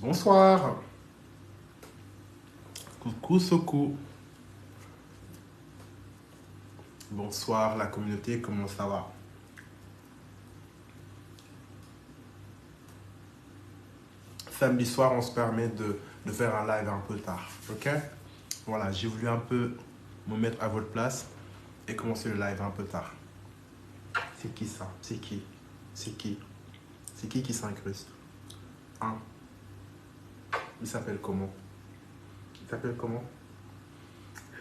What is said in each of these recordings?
Bonsoir. Coucou Sokou. Bonsoir la communauté, comment ça va? Samedi soir, on se permet de faire un live un peu tard, ok? Voilà, j'ai voulu un peu me mettre à votre place et commencer le live un peu tard. C'est qui ça? C'est qui? C'est qui? C'est qui s'incruste? Hein? Il s'appelle comment? Il s'appelle comment?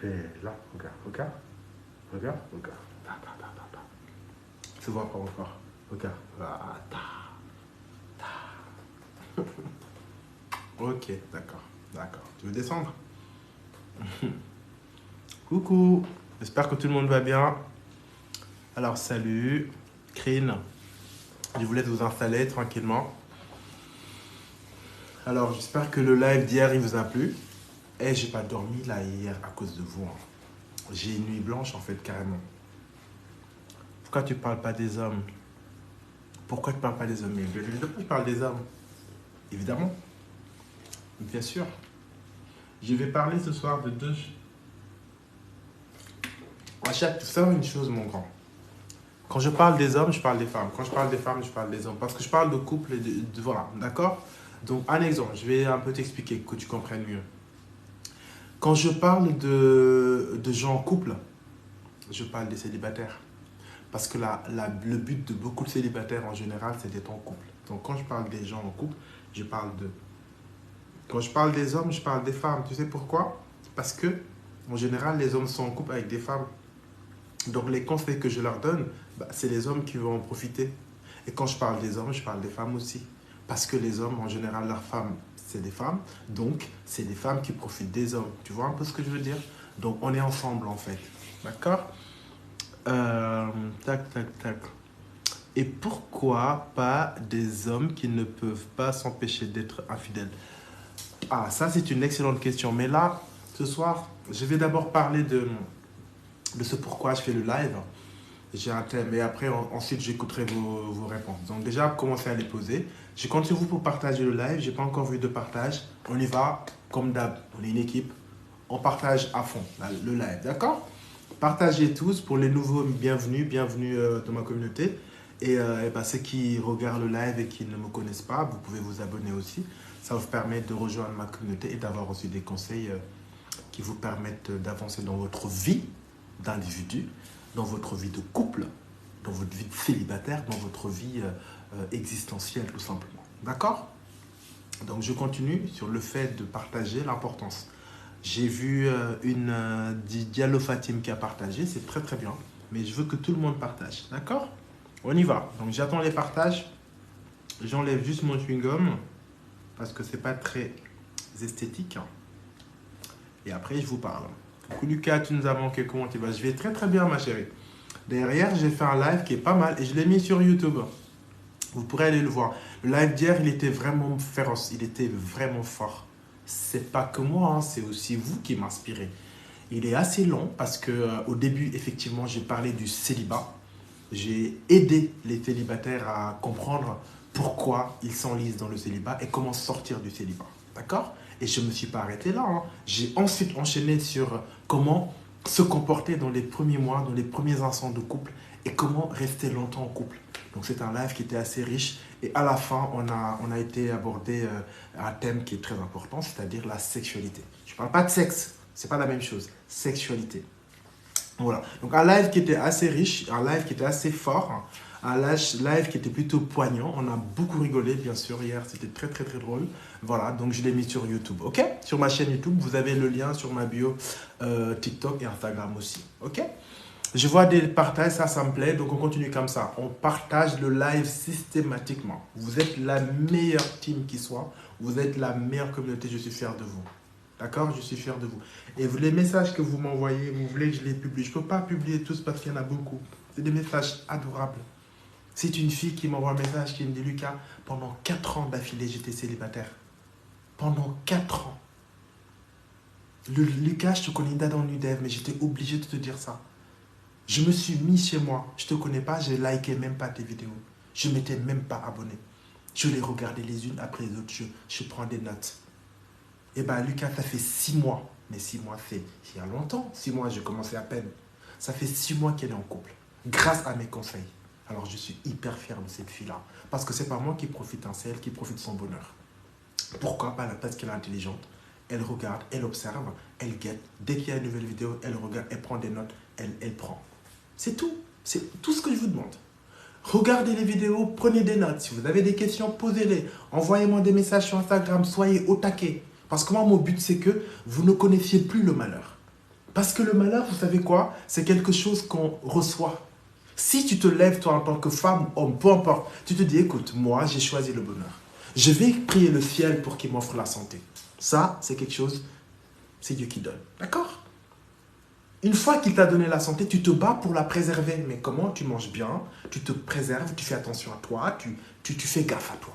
Là, regarde, regarde. Regarde, regarde. Ta, ta, ta, ta, ta. Tu vois pas encore. Regarde. Ah, ta, ta. Ok, d'accord. D'accord. Tu veux descendre? Coucou. J'espère que tout le monde va bien. Alors, salut. Crine. Je vous laisse vous installer tranquillement. Alors, j'espère que le live d'hier, il vous a plu. Et j'ai pas dormi là hier à cause de vous. Hein. J'ai une nuit blanche en fait, carrément. Pourquoi tu parles pas des hommes? Pourquoi tu parles pas des hommes? Évidemment, je parle des hommes. Évidemment. Bien sûr. Je vais parler ce soir de deux... À chaque fois, une chose, mon grand. Quand je parle des hommes, je parle des femmes. Quand je parle des femmes, je parle des hommes. Parce que je parle de couple et de voilà, d'accord? Donc, un exemple, je vais un peu t'expliquer, que tu comprennes mieux. Quand je parle de gens en couple, je parle des célibataires. Parce que le but de beaucoup de célibataires en général, c'est d'être en couple. Donc, quand je parle des gens en couple, je parle de... Quand je parle des hommes, je parle des femmes. Tu sais pourquoi? Parce que, en général, les hommes sont en couple avec des femmes. Donc, les conseils que je leur donne, c'est les hommes qui vont en profiter. Et quand je parle des hommes, je parle des femmes aussi. Parce que les hommes, en général, leurs femmes, c'est des femmes. Donc, c'est des femmes qui profitent des hommes. Tu vois un peu ce que je veux dire? Donc, on est ensemble, en fait. D'accord? Tac, tac, tac. Et pourquoi pas des hommes qui ne peuvent pas s'empêcher d'être infidèles? Ah, ça, c'est une excellente question. Mais là, ce soir, je vais d'abord parler de ce pourquoi je fais le live. J'ai un thème et après, ensuite, j'écouterai vos réponses. Donc déjà, commencez à les poser. Je compte sur vous pour partager le live. Je n'ai pas encore vu de partage. On y va comme d'hab. On est une équipe. On partage à fond le live. D'accord? Partagez tous pour les nouveaux. Bienvenue, bienvenue dans ma communauté. Et ceux qui regardent le live et qui ne me connaissent pas, vous pouvez vous abonner aussi. Ça vous permet de rejoindre ma communauté et d'avoir aussi des conseils qui vous permettent d'avancer dans votre vie d'individu, dans votre vie de couple, dans votre vie de célibataire, dans votre vie existentielle tout simplement. D'accord? Donc je continue sur le fait de partager l'importance. J'ai vu une Diallo Fatim qui a partagé, c'est très très bien, mais je veux que tout le monde partage. D'accord? On y va. Donc j'attends les partages. J'enlève juste mon chewing-gum parce que c'est pas très esthétique. Et après je vous parle. Coucou Lucas, tu nous as manqué, comment tu vas? Je vais très très bien ma chérie. Derrière, j'ai fait un live qui est pas mal et je l'ai mis sur YouTube. Vous pourrez aller le voir. Le live d'hier, il était vraiment féroce, il était vraiment fort. C'est pas que moi, hein, c'est aussi vous qui m'inspirez. Il est assez long parce que au début, effectivement, j'ai parlé du célibat. J'ai aidé les célibataires à comprendre pourquoi ils s'enlisent dans le célibat et comment sortir du célibat. D'accord? Et je ne me suis pas arrêté là. Hein. J'ai ensuite enchaîné sur comment se comporter dans les premiers mois, dans les premiers instants de couple et comment rester longtemps en couple. Donc c'est un live qui était assez riche et à la fin, on a été abordé un thème qui est très important, c'est-à-dire la sexualité. Je ne parle pas de sexe, ce n'est pas la même chose. Sexualité. Voilà. Donc un live qui était assez riche, un live qui était assez fort, un live qui était plutôt poignant. On a beaucoup rigolé, bien sûr, hier. C'était très, très, très drôle. Voilà, donc je l'ai mis sur YouTube, ok? Sur ma chaîne YouTube, vous avez le lien sur ma bio TikTok et Instagram aussi, ok? Je vois des partages, ça me plaît, donc on continue comme ça. On partage le live systématiquement. Vous êtes la meilleure team qui soit. Vous êtes la meilleure communauté, je suis fier de vous. D'accord? Je suis fier de vous. Et les messages que vous m'envoyez, vous voulez que je les publie. Je ne peux pas publier tous parce qu'il y en a beaucoup. C'est des messages adorables. C'est une fille qui m'envoie un message qui me dit « Lucas, pendant 4 ans d'affilée, j'étais célibataire. Pendant 4 ans. Lucas, je te connais dans l'UDEV, mais j'étais obligé de te dire ça. Je me suis mis chez moi. Je ne te connais pas, je liké même pas tes vidéos. Je ne m'étais même pas abonné. Je les regardais les unes après les autres. Je prends des notes. Eh bien, Lucas, ça fait 6 mois. Mais 6 mois, c'est il y a longtemps. 6 mois, j'ai commencé à peine. Ça fait 6 mois qu'elle est en couple. Grâce à mes conseils. Alors, je suis hyper fier de cette fille-là. Parce que c'est pas moi qui profite, hein, c'est elle qui profite de son bonheur. Pourquoi? Parce qu'elle est intelligente. Elle regarde, elle observe, elle guette. Dès qu'il y a une nouvelle vidéo, elle regarde, elle prend des notes, elle prend. C'est tout. C'est tout ce que je vous demande. Regardez les vidéos, prenez des notes. Si vous avez des questions, posez-les. Envoyez-moi des messages sur Instagram, soyez au taquet. Parce que moi, mon but, c'est que vous ne connaissiez plus le malheur. Parce que le malheur, vous savez quoi? C'est quelque chose qu'on reçoit. Si tu te lèves, toi, en tant que femme, homme, peu importe, tu te dis, écoute, moi, j'ai choisi le bonheur. Je vais prier le ciel pour qu'il m'offre la santé. Ça, c'est quelque chose, c'est Dieu qui donne. D'accord? Une fois qu'il t'a donné la santé, tu te bats pour la préserver. Mais comment? Tu manges bien, tu te préserves, tu fais attention à toi, tu fais gaffe à toi.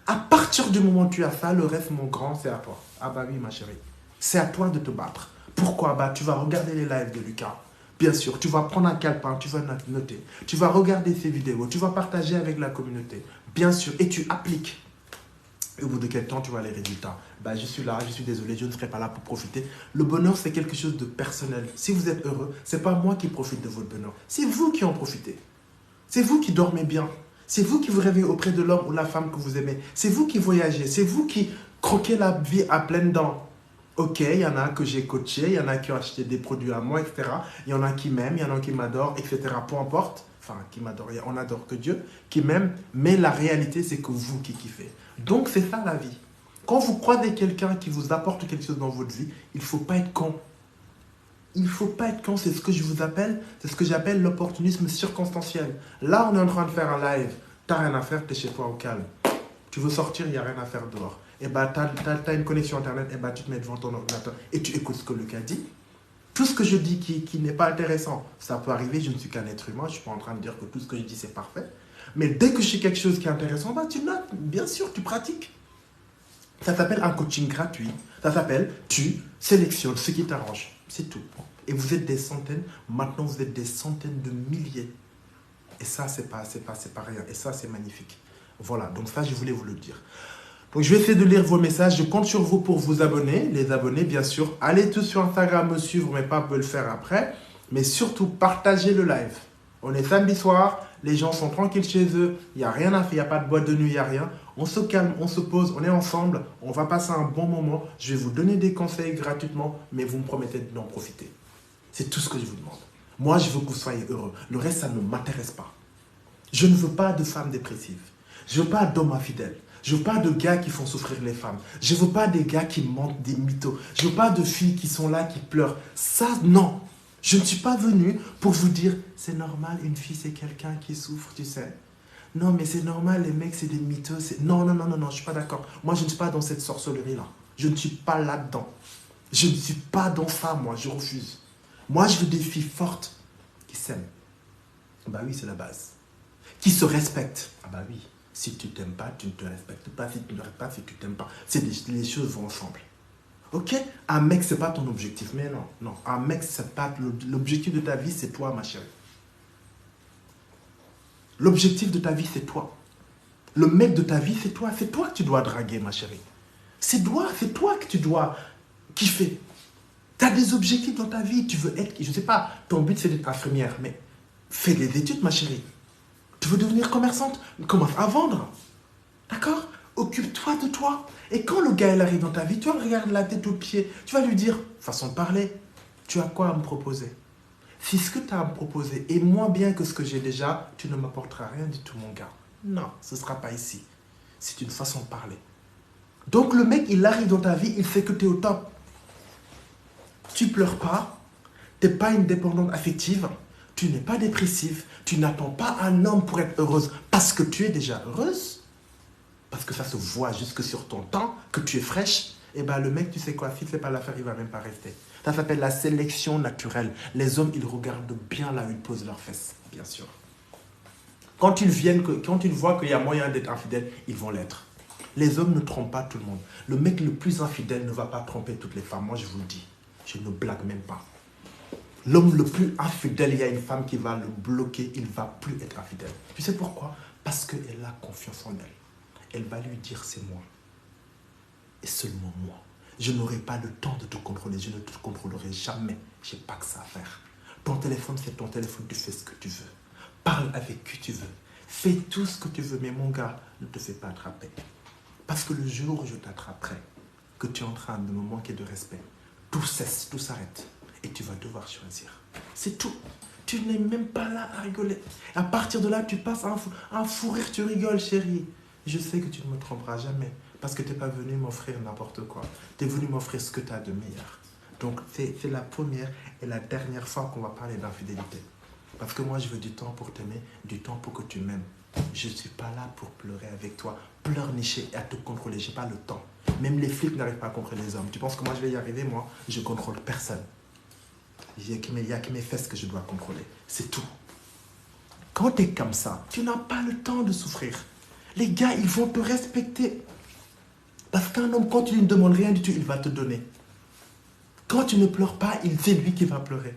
À partir du moment où tu as ça, le reste, mon grand, c'est à toi. Ah bah oui, ma chérie. C'est à toi de te battre. Pourquoi? Bah, tu vas regarder les lives de Lucas. Bien sûr, tu vas prendre un calepin, tu vas noter. Tu vas regarder ses vidéos, tu vas partager avec la communauté. Bien sûr, et tu appliques. Et au bout de quel temps tu vois les résultats? Bah, je suis là, je suis désolé, je ne serai pas là pour profiter. Le bonheur, c'est quelque chose de personnel. Si vous êtes heureux, ce n'est pas moi qui profite de votre bonheur. C'est vous qui en profitez. C'est vous qui dormez bien. C'est vous qui vous réveillez auprès de l'homme ou la femme que vous aimez. C'est vous qui voyagez. C'est vous qui croquez la vie à pleines dents. Ok, il y en a que j'ai coaché, il y en a qui ont acheté des produits à moi, etc. Il y en a qui m'aiment, il y en a qui m'adorent, etc. Peu importe. Enfin, qui m'adorent, on adore que Dieu, qui m'aime. Mais la réalité, c'est que vous qui kiffez. Donc, c'est ça la vie. Quand vous croisez quelqu'un qui vous apporte quelque chose dans votre vie, il ne faut pas être con. Il ne faut pas être con, c'est ce que je vous appelle, c'est ce que j'appelle l'opportunisme circonstanciel. Là, on est en train de faire un live. Tu n'as rien à faire, tu es chez toi au calme. Tu veux sortir, il n'y a rien à faire dehors. Et bah, tu as une connexion Internet, et bah, tu te mets devant ton ordinateur et tu écoutes ce que Lucas dit. Tout ce que je dis qui n'est pas intéressant, ça peut arriver, je ne suis qu'un être humain, je ne suis pas en train de dire que tout ce que je dis c'est parfait. Mais dès que je dis quelque chose qui est intéressant, bah, tu notes, bien sûr, tu pratiques. Ça s'appelle un coaching gratuit. Ça s'appelle tu sélectionnes ce qui t'arrange. C'est tout. Et vous êtes des centaines, maintenant vous êtes des centaines de milliers. Et ça, c'est pas rien. Et ça, c'est magnifique. Voilà, donc ça, je voulais vous le dire. Donc, je vais essayer de lire vos messages. Je compte sur vous pour vous abonner. Les abonnés, bien sûr. Allez tous sur Instagram me suivre, mais pas peut le faire après. Mais surtout, partagez le live. On est samedi soir. Les gens sont tranquilles chez eux. Il n'y a rien à faire. Il n'y a pas de boîte de nuit. Il n'y a rien. On se calme, on se pose. On est ensemble. On va passer un bon moment. Je vais vous donner des conseils gratuitement, mais vous me promettez d'en profiter. C'est tout ce que je vous demande. Moi, je veux que vous soyez heureux. Le reste, ça ne m'intéresse pas. Je ne veux pas de femmes dépressives. Je ne veux pas d'hommes infidèles. Je ne veux pas de gars qui font souffrir les femmes. Je ne veux pas des gars qui mentent, des mythos. Je ne veux pas de filles qui sont là, qui pleurent. Ça, non. Je ne suis pas venu pour vous dire, c'est normal, une fille, c'est quelqu'un qui souffre, tu sais. Non, mais c'est normal, les mecs, c'est des mythos. Non, non, non, non, non, je ne suis pas d'accord. Moi, je ne suis pas dans cette sorcellerie-là. Je ne suis pas là-dedans. Je ne suis pas dans ça, moi, je refuse. Moi, je veux des filles fortes qui s'aiment. Bah oui, c'est la base. Qui se respectent. Ah bah oui. Si tu t'aimes pas, tu ne te respectes pas. Si tu ne respectes pas, si tu t'aimes pas. Les choses vont ensemble. Ok? Un mec, c'est pas ton objectif. Mais non, non. Un mec, c'est pas l'objectif de ta vie, c'est toi, ma chérie. L'objectif de ta vie, c'est toi. Le mec de ta vie, c'est toi. C'est toi que tu dois draguer, ma chérie. C'est toi que tu dois kiffer. Tu as des objectifs dans ta vie. Tu veux être, je ne sais pas, ton but c'est d'être infirmière, mais fais des études, ma chérie. Tu veux devenir commerçante? Commence à vendre. D'accord? Occupe-toi de toi. Et quand le gars il arrive dans ta vie, tu vas regarder la tête aux pieds. Tu vas lui dire, façon de parler, tu as quoi à me proposer? Si ce que tu as à me proposer est moins bien que ce que j'ai déjà, tu ne m'apporteras rien du tout, mon gars. Non, ce ne sera pas ici. C'est une façon de parler. Donc le mec, il arrive dans ta vie, il sait que tu es au top. Tu pleures pas, tu n'es pas une dépendante affective, tu n'es pas dépressive, tu n'attends pas un homme pour être heureuse parce que tu es déjà heureuse, parce que ça se voit jusque sur ton temps, que tu es fraîche, et bien le mec, tu sais quoi, s'il ne fait pas l'affaire, il ne va même pas rester. Ça s'appelle la sélection naturelle. Les hommes, ils regardent bien là où ils posent leurs fesses, bien sûr. Quand ils voient qu'il y a moyen d'être infidèle, ils vont l'être. Les hommes ne trompent pas tout le monde. Le mec le plus infidèle ne va pas tromper toutes les femmes, moi je vous le dis. Je ne blague même pas. L'homme le plus infidèle, il y a une femme qui va le bloquer, il ne va plus être infidèle. Tu sais pourquoi? Parce qu'elle a confiance en elle. Elle va lui dire c'est moi. Et seulement moi. Je n'aurai pas le temps de te contrôler. Je ne te contrôlerai jamais. Je n'ai pas que ça à faire. Ton téléphone, c'est ton téléphone. Tu fais ce que tu veux. Parle avec qui tu veux. Fais tout ce que tu veux. Mais mon gars, ne te fais pas attraper. Parce que le jour où je t'attraperai, que tu es en train de me manquer de respect, tout cesse, tout s'arrête. Et tu vas devoir choisir. C'est tout. Tu n'es même pas là à rigoler. À partir de là, tu passes un fou rire, tu rigoles, chérie. Je sais que tu ne me tromperas jamais. Parce que tu n'es pas venu m'offrir n'importe quoi. Tu es venu m'offrir ce que tu as de meilleur. Donc, c'est la première et la dernière fois qu'on va parler d'infidélité. Parce que moi, je veux du temps pour t'aimer, du temps pour que tu m'aimes. Je ne suis pas là pour pleurer avec toi, pleurnicher et à te contrôler. Je n'ai pas le temps. Même les flics n'arrivent pas à contrôler les hommes. Tu penses que moi, je vais y arriver? Moi, je ne contrôle personne. Il n'y a que mes fesses que je dois contrôler. C'est tout. Quand tu es comme ça, tu n'as pas le temps de souffrir. Les gars, ils vont te respecter. Parce qu'un homme, quand tu lui ne demandes rien du tout, il va te donner. Quand tu ne pleures pas, c'est lui qui va pleurer.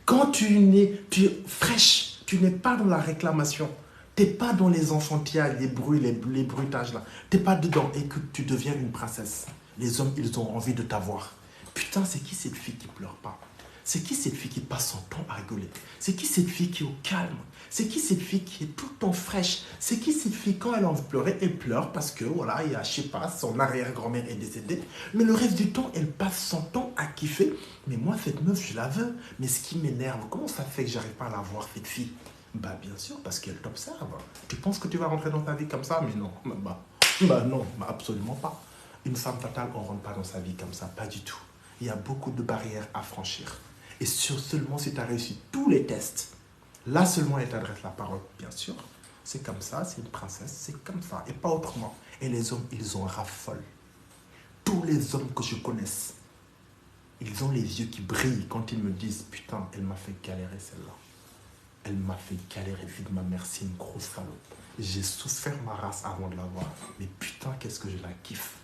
Quand tu es fraîche, tu n'es pas dans la réclamation. Tu n'es pas dans les enfantillages, les bruits, les bruitages là. Tu n'es pas dedans et que tu deviens une princesse. Les hommes, ils ont envie de t'avoir. Putain, c'est qui cette fille qui ne pleure pas? C'est qui cette fille qui passe son temps à rigoler? C'est qui cette fille qui est au calme? C'est qui cette fille qui est tout le temps fraîche? C'est qui cette fille, quand elle a envie de pleurer, elle pleure parce que, voilà, il y a, je sais pas, son arrière-grand-mère est décédée. Mais le reste du temps, elle passe son temps à kiffer. Mais moi, cette meuf, je la veux. Mais ce qui m'énerve, comment ça fait que j'arrive pas à la voir, cette fille? Bah, bien sûr, parce qu'elle t'observe. Tu penses que tu vas rentrer dans ta vie comme ça? Mais non, non, absolument pas. Une femme fatale, on ne rentre pas dans sa vie comme ça, pas du tout. Il y a beaucoup de barrières à franchir. Et seulement si tu as réussi tous les tests, là seulement elle t'adresse la parole. Bien sûr, c'est comme ça, c'est une princesse, c'est comme ça, et pas autrement. Et les hommes, ils en raffolent. Tous les hommes que je connaisse, ils ont les yeux qui brillent quand ils me disent « Putain, elle m'a fait galérer celle-là. Elle m'a fait galérer, vie de ma mère, c'est une grosse salope. J'ai souffert ma race avant de la voir. Mais putain, qu'est-ce que je la kiffe. »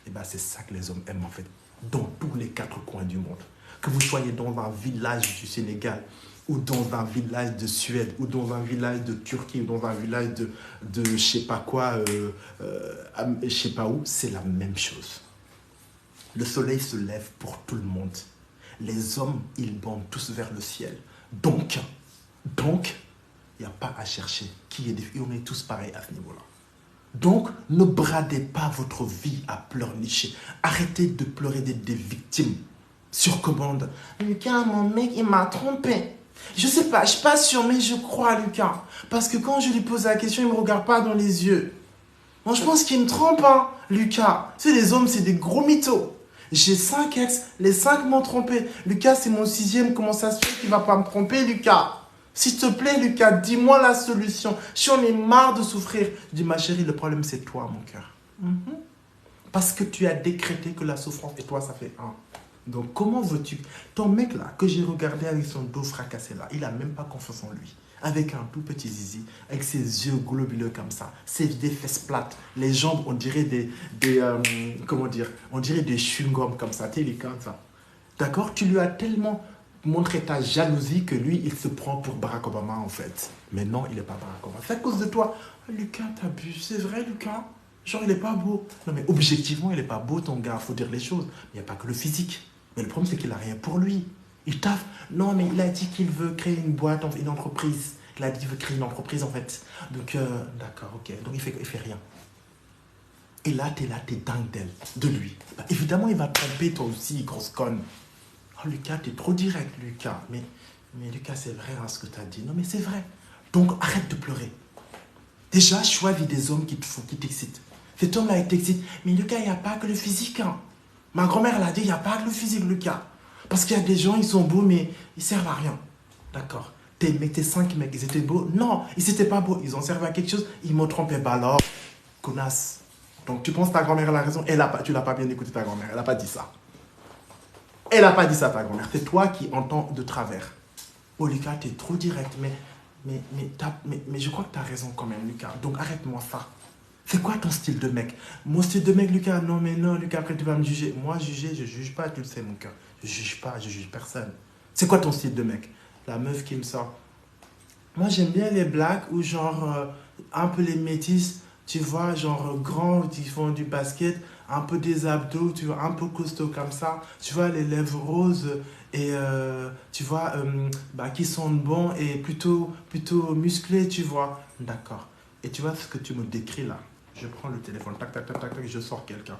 Et bien, c'est ça que les hommes aiment en fait, dans tous les 4 coins du monde. Que vous soyez dans un village du Sénégal, ou dans un village de Suède, ou dans un village de Turquie, ou dans un village de je sais pas quoi, je sais pas où, c'est la même chose. Le soleil se lève pour tout le monde. Les hommes, ils bandent tous vers le ciel. Donc, il n'y a pas à chercher qui est différent. On est tous pareils à ce niveau-là. Donc, ne bradez pas votre vie à pleurnicher. Arrêtez de pleurer d'être des victimes. Sur commande. Lucas, mon mec, il m'a trompé. Je sais pas, je suis pas sûre, mais je crois, Lucas. Parce que quand je lui pose la question, il me regarde pas dans les yeux. Moi, je pense qu'il me trompe, hein, Lucas. Tu sais, les hommes, c'est des gros mythos. J'ai 5 ex, les 5 m'ont trompé. Lucas, c'est mon 6e, comment ça se fait qu'il va pas me tromper, Lucas? S'il te plaît, Lucas, dis-moi la solution. Si on est marre de souffrir, je dis, ma chérie, le problème, c'est toi, mon cœur. Parce que tu as décrété que la souffrance et toi, ça fait un. Donc, comment veux-tu... Ton mec, là, que j'ai regardé avec son dos fracassé, là, il n'a même pas confiance en lui. Avec un tout petit zizi, avec ses yeux globuleux comme ça, des fesses plates, les jambes, on dirait comment dire, on dirait des chewing-gums comme ça, tu sais, il est comme ça. D'accord? Tu lui as tellement montré ta jalousie que lui, il se prend pour Barack Obama, en fait. Mais non, il n'est pas Barack Obama. C'est à cause de toi. Lucas, t'abuses. C'est vrai, Lucas? Genre, il n'est pas beau. Non, mais objectivement, il n'est pas beau, ton gars. Il faut dire les choses. Il n'y a pas que le physique. Mais le problème, c'est qu'il n'a rien pour lui. Il taffe. Non, mais il a dit qu'il veut créer une boîte, une entreprise. Il a dit qu'il veut créer une entreprise, en fait. Donc, d'accord, ok. Donc, il fait rien. Et là, t'es dingue d'elle, de lui. Bah, évidemment, il va te tromper, toi aussi, grosse conne. Oh, Lucas, t'es trop direct, Lucas. Mais Lucas, c'est vrai hein, ce que t'as dit. Non, mais c'est vrai. Donc, arrête de pleurer. Déjà, choisis des hommes qui t'excitent. Cet homme-là, il t'excite. Mais Lucas, il n'y a pas que le physique. Hein. Ma grand-mère, elle a dit, il n'y a pas que le physique, Lucas. Parce qu'il y a des gens, ils sont beaux, mais ils servent à rien. D'accord. Tes 5 mecs, ils étaient beaux. Non, ils n'étaient pas beaux. Ils ont servi à quelque chose. Ils m'ont trompé. Bah alors, connasse. Donc, tu penses que ta grand-mère a raison? Tu l'as pas bien écouté, ta grand-mère. Elle n'a pas dit ça. Elle n'a pas dit ça, ta grand-mère. C'est toi qui entends de travers. Oh, Lucas, tu es trop direct. Mais je crois que tu as raison quand même, Lucas. Donc, arrête-moi ça. C'est quoi ton style de mec? Mon style de mec, Lucas? Non, Lucas, après tu vas me juger. Moi, juger, je ne juge pas, tu le sais, mon cœur. Je ne juge pas, je ne juge personne. C'est quoi ton style de mec? La meuf qui me sort. Moi, j'aime bien les blacks ou genre un peu les métis, tu vois, genre grands qui font du basket, un peu des abdos, tu vois, un peu costaud comme ça, tu vois, les lèvres roses et tu vois, bah, qui sont bons et plutôt musclés, tu vois. D'accord. Et tu vois ce que tu me décris là. Je prends le téléphone, tac, tac, tac, tac, tac, je sors quelqu'un.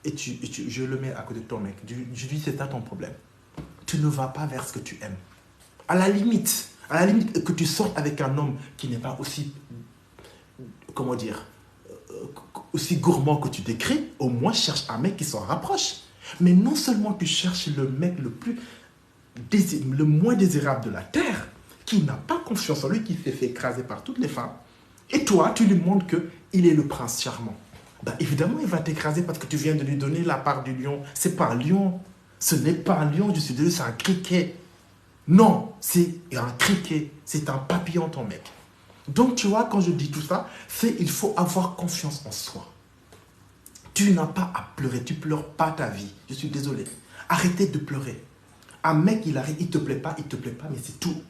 Je le mets à côté de ton mec. Je dis, c'est ça ton problème. Tu ne vas pas vers ce que tu aimes. À la limite que tu sortes avec un homme qui n'est pas aussi, comment dire, aussi gourmand que tu décris, au moins cherche un mec qui s'en rapproche. Mais non seulement tu cherches le mec le moins désirable de la terre, qui n'a pas confiance en lui, qui s'est fait écraser par toutes les femmes, et toi, tu lui montres qu'il est le prince charmant. Ben, évidemment, il va t'écraser parce que tu viens de lui donner la part du lion. C'est pas un lion. Ce n'est pas un lion, je suis désolé, c'est un criquet. Non, c'est un criquet, c'est un papillon ton mec. Donc tu vois, quand je dis tout ça, c'est il faut avoir confiance en soi. Tu n'as pas à pleurer, tu pleures pas ta vie. Je suis désolé. Arrêtez de pleurer. Un mec, il arrive, il te plaît pas, mais c'est tout.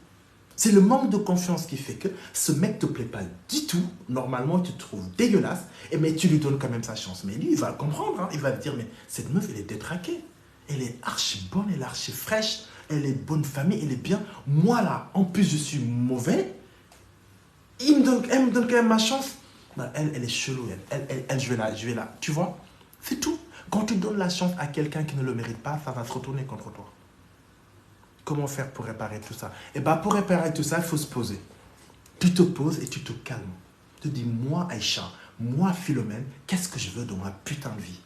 C'est le manque de confiance qui fait que ce mec te plaît pas du tout. Normalement, tu te trouves dégueulasse, mais tu lui donnes quand même sa chance. Mais lui, il va le comprendre. Hein. Il va te dire, mais cette meuf, elle est détraquée. Elle est archi bonne, elle est archi fraîche. Elle est bonne famille, elle est bien. Moi, là, en plus, je suis mauvais. Elle me donne quand même ma chance. Non, elle est chelou, je vais là. Tu vois, c'est tout. Quand tu donnes la chance à quelqu'un qui ne le mérite pas, ça va se retourner contre toi. Comment faire pour réparer tout ça? Eh bien, pour réparer tout ça, il faut se poser. Tu te poses et tu te calmes. Tu te dis, moi, Aïcha, moi, Philomène, qu'est-ce que je veux dans ma putain de vie?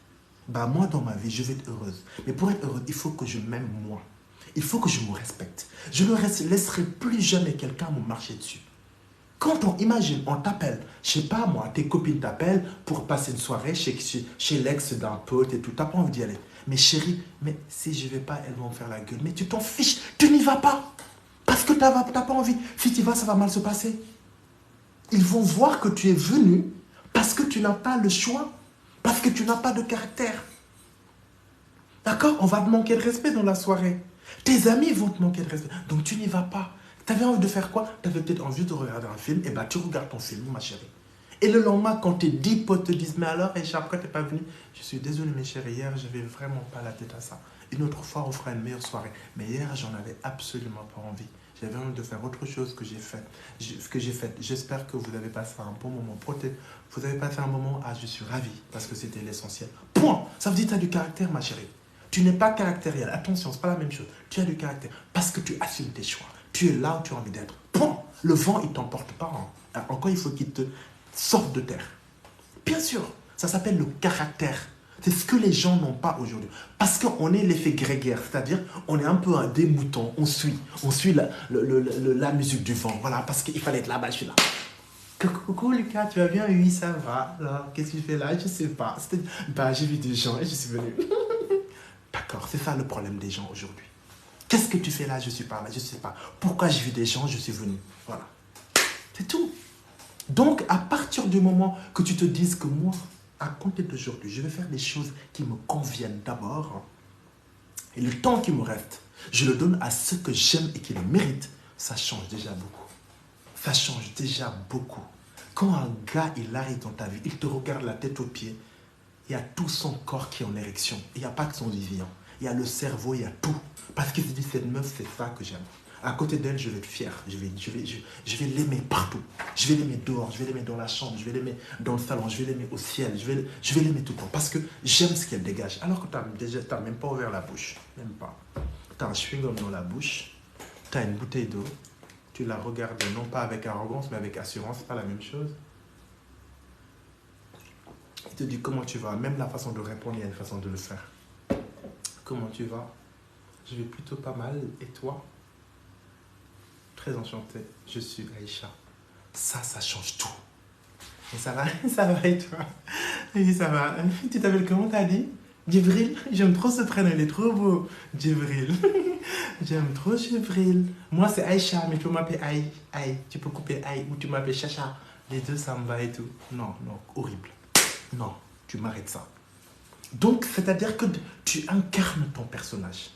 Bah, moi, dans ma vie, je vais être heureuse. Mais pour être heureuse, il faut que je m'aime moi. Il faut que je me respecte. Je ne laisserai plus jamais quelqu'un me marcher dessus. Quand imagine, on t'appelle, je sais pas moi, tes copines t'appellent pour passer une soirée chez l'ex d'un pote et tout, t'as pas envie d'y aller. Mais chérie, mais si je vais pas, elles vont me faire la gueule. Mais tu t'en fiches, tu n'y vas pas. Parce que t'as pas envie. Si tu vas, ça va mal se passer. Ils vont voir que tu es venu parce que tu n'as pas le choix, parce que tu n'as pas de caractère. D'accord? On va te manquer de respect dans la soirée. Tes amis vont te manquer de respect. Donc tu n'y vas pas. Tu avais envie de faire quoi? Tu avais peut-être envie de regarder un film. Et bien tu regardes ton film, ma chérie. Et le lendemain, quand tes 10 potes te disent, mais alors, Richard, pourquoi tu n'es pas venu? Je suis désolé, mes chéris, hier, je n'avais vraiment pas la tête à ça. Une autre fois, on fera une meilleure soirée. Mais hier, j'en avais absolument pas envie. J'avais envie de faire autre chose que j'ai fait. J'espère que vous avez passé un bon moment. Vous avez passé un moment, je suis ravi, parce que c'était l'essentiel. Point. Ça veut dire que tu as du caractère, ma chérie. Tu n'es pas caractériel. Attention, ce n'est pas la même chose. Tu as du caractère parce que tu assumes tes choix. Tu es là où tu as envie d'être. Point. Le vent, il ne t'emporte pas. Hein. Encore, il faut qu'il te sorte de terre. Bien sûr, ça s'appelle le caractère. C'est ce que les gens n'ont pas aujourd'hui. Parce qu'on est l'effet grégaire, c'est-à-dire on est un peu des moutons, on suit la musique du vent. Voilà, parce qu'il fallait être là-bas, je suis là. Coucou Lucas, tu vas bien? Oui, ça va. Alors, qu'est-ce que tu fais là? Je sais pas. Bah, j'ai vu des gens et je suis venu. D'accord, c'est ça le problème des gens aujourd'hui. Qu'est-ce que tu fais là? Je suis pas là, je sais pas. Pourquoi j'ai vu des gens? Je suis venu. Voilà. C'est tout. Donc, à partir du moment que tu te dises que moi, à compter d'aujourd'hui, je vais faire des choses qui me conviennent d'abord, et le temps qui me reste, je le donne à ceux que j'aime et qui le méritent, ça change déjà beaucoup. Ça change déjà beaucoup. Quand un gars, il arrive dans ta vie, il te regarde la tête aux pieds, il y a tout son corps qui est en érection. Il n'y a pas que son vivant. Il y a le cerveau, il y a tout. Parce qu'il se dit, cette meuf, c'est ça que j'aime. À côté d'elle, je vais être fier. Je vais l'aimer partout. Je vais l'aimer dehors, je vais l'aimer dans la chambre, je vais l'aimer dans le salon, je vais l'aimer au ciel, je vais l'aimer tout le temps. Parce que j'aime ce qu'elle dégage. Alors que tu n'as même pas ouvert la bouche. Même pas. Tu as un chewing-gum dans la bouche, tu as une bouteille d'eau, tu la regardes non pas avec arrogance, mais avec assurance. C'est pas la même chose. Il te dit comment tu vas. Même la façon de répondre, il y a une façon de le faire. Comment tu vas? Je vais plutôt pas mal. Et toi? Très enchanté. Je suis Aïcha. Ça change tout. Et ça va? Ça va et toi? Oui, ça va. Tu t'appelles comment t'as dit? Djibril? J'aime trop ce prénom, il est trop beau. Djibril. J'aime trop Djibril. Moi, c'est Aïcha, mais tu peux m'appeler Aïe. Aïe. Tu peux couper Aïe ou tu m'appelles Chacha. Les deux, ça me va et tout. Non, horrible. Non, tu m'arrêtes ça. Donc, c'est-à-dire que tu incarnes ton personnage.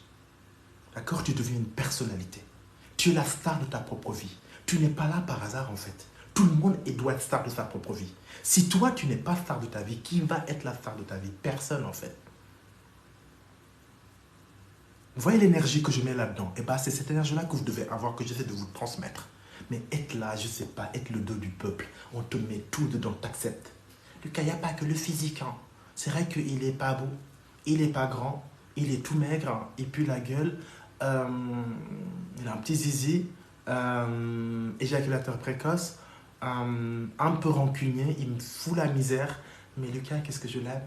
D'accord? Tu deviens une personnalité. Tu es la star de ta propre vie. Tu n'es pas là par hasard, en fait. Tout le monde doit être star de sa propre vie. Si toi, tu n'es pas star de ta vie, qui va être la star de ta vie? Personne, en fait. Vous voyez l'énergie que je mets là-dedans? Eh bien, c'est cette énergie-là que vous devez avoir, que j'essaie de vous transmettre. Mais être là, je ne sais pas, être le dos du peuple. On te met tout dedans, t'acceptes. Lucas, il n'y a pas que le physique. Hein. C'est vrai qu'il n'est pas beau, il n'est pas grand, il est tout maigre, hein, il pue la gueule, il a un petit zizi, éjaculateur précoce, un peu rancunier, il me fout la misère. Mais Lucas, qu'est-ce que je l'aime?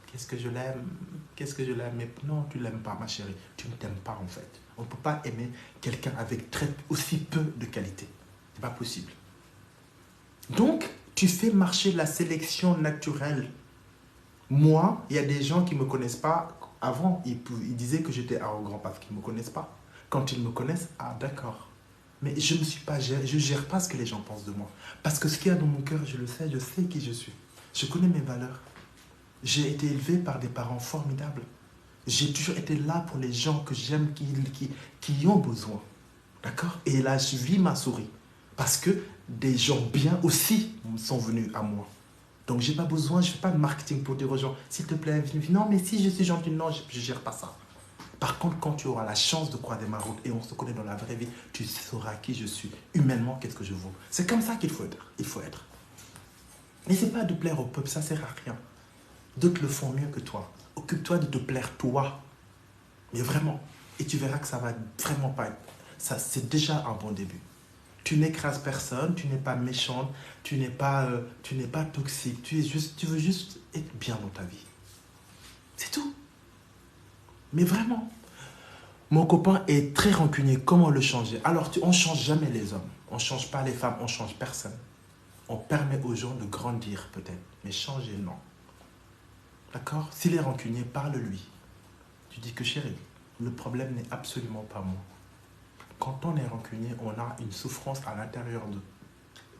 Qu'est-ce que je l'aime? Qu'est-ce que je l'aime? Mais non, tu ne l'aimes pas, ma chérie. Tu ne t'aimes pas, en fait. On ne peut pas aimer quelqu'un avec aussi peu de qualité. Ce n'est pas possible. Donc, tu fais marcher la sélection naturelle. Moi, il y a des gens qui ne me connaissent pas. Avant, ils disaient que j'étais arrogant parce qu'ils ne me connaissent pas. Quand ils me connaissent, ah d'accord. Mais je ne gère pas ce que les gens pensent de moi. Parce que ce qu'il y a dans mon cœur, je sais qui je suis. Je connais mes valeurs. J'ai été élevé par des parents formidables. J'ai toujours été là pour les gens que j'aime, qui ont besoin. D'accord? Et là, je vis ma souris. Parce que des gens bien aussi sont venus à moi. Donc, je n'ai pas besoin, je ne fais pas de marketing pour dire aux gens, s'il te plaît, non, mais si je suis gentil, non, je ne gère pas ça. Par contre, quand tu auras la chance de croiser ma route et on se connaît dans la vraie vie, tu sauras qui je suis. Humainement, qu'est-ce que je vaux. C'est comme ça qu'il faut être. Il faut être. N'essaie pas de plaire au peuple, ça ne sert à rien. D'autres le font mieux que toi. Occupe-toi de te plaire toi. Mais vraiment. Et tu verras que ça va vraiment pas être. Ça, c'est déjà un bon début. Tu n'écrases personne, tu n'es pas méchante, tu n'es pas toxique. Tu veux juste être bien dans ta vie. C'est tout. Mais vraiment. Mon copain est très rancunier. Comment le changer? Alors, on ne change jamais les hommes. On ne change pas les femmes, on ne change personne. On permet aux gens de grandir peut-être. Mais changer, non. D'accord? S'il est rancunier, parle-lui. Tu dis que chérie, le problème n'est absolument pas moi. Quand on est rancunier, on a une souffrance à l'intérieur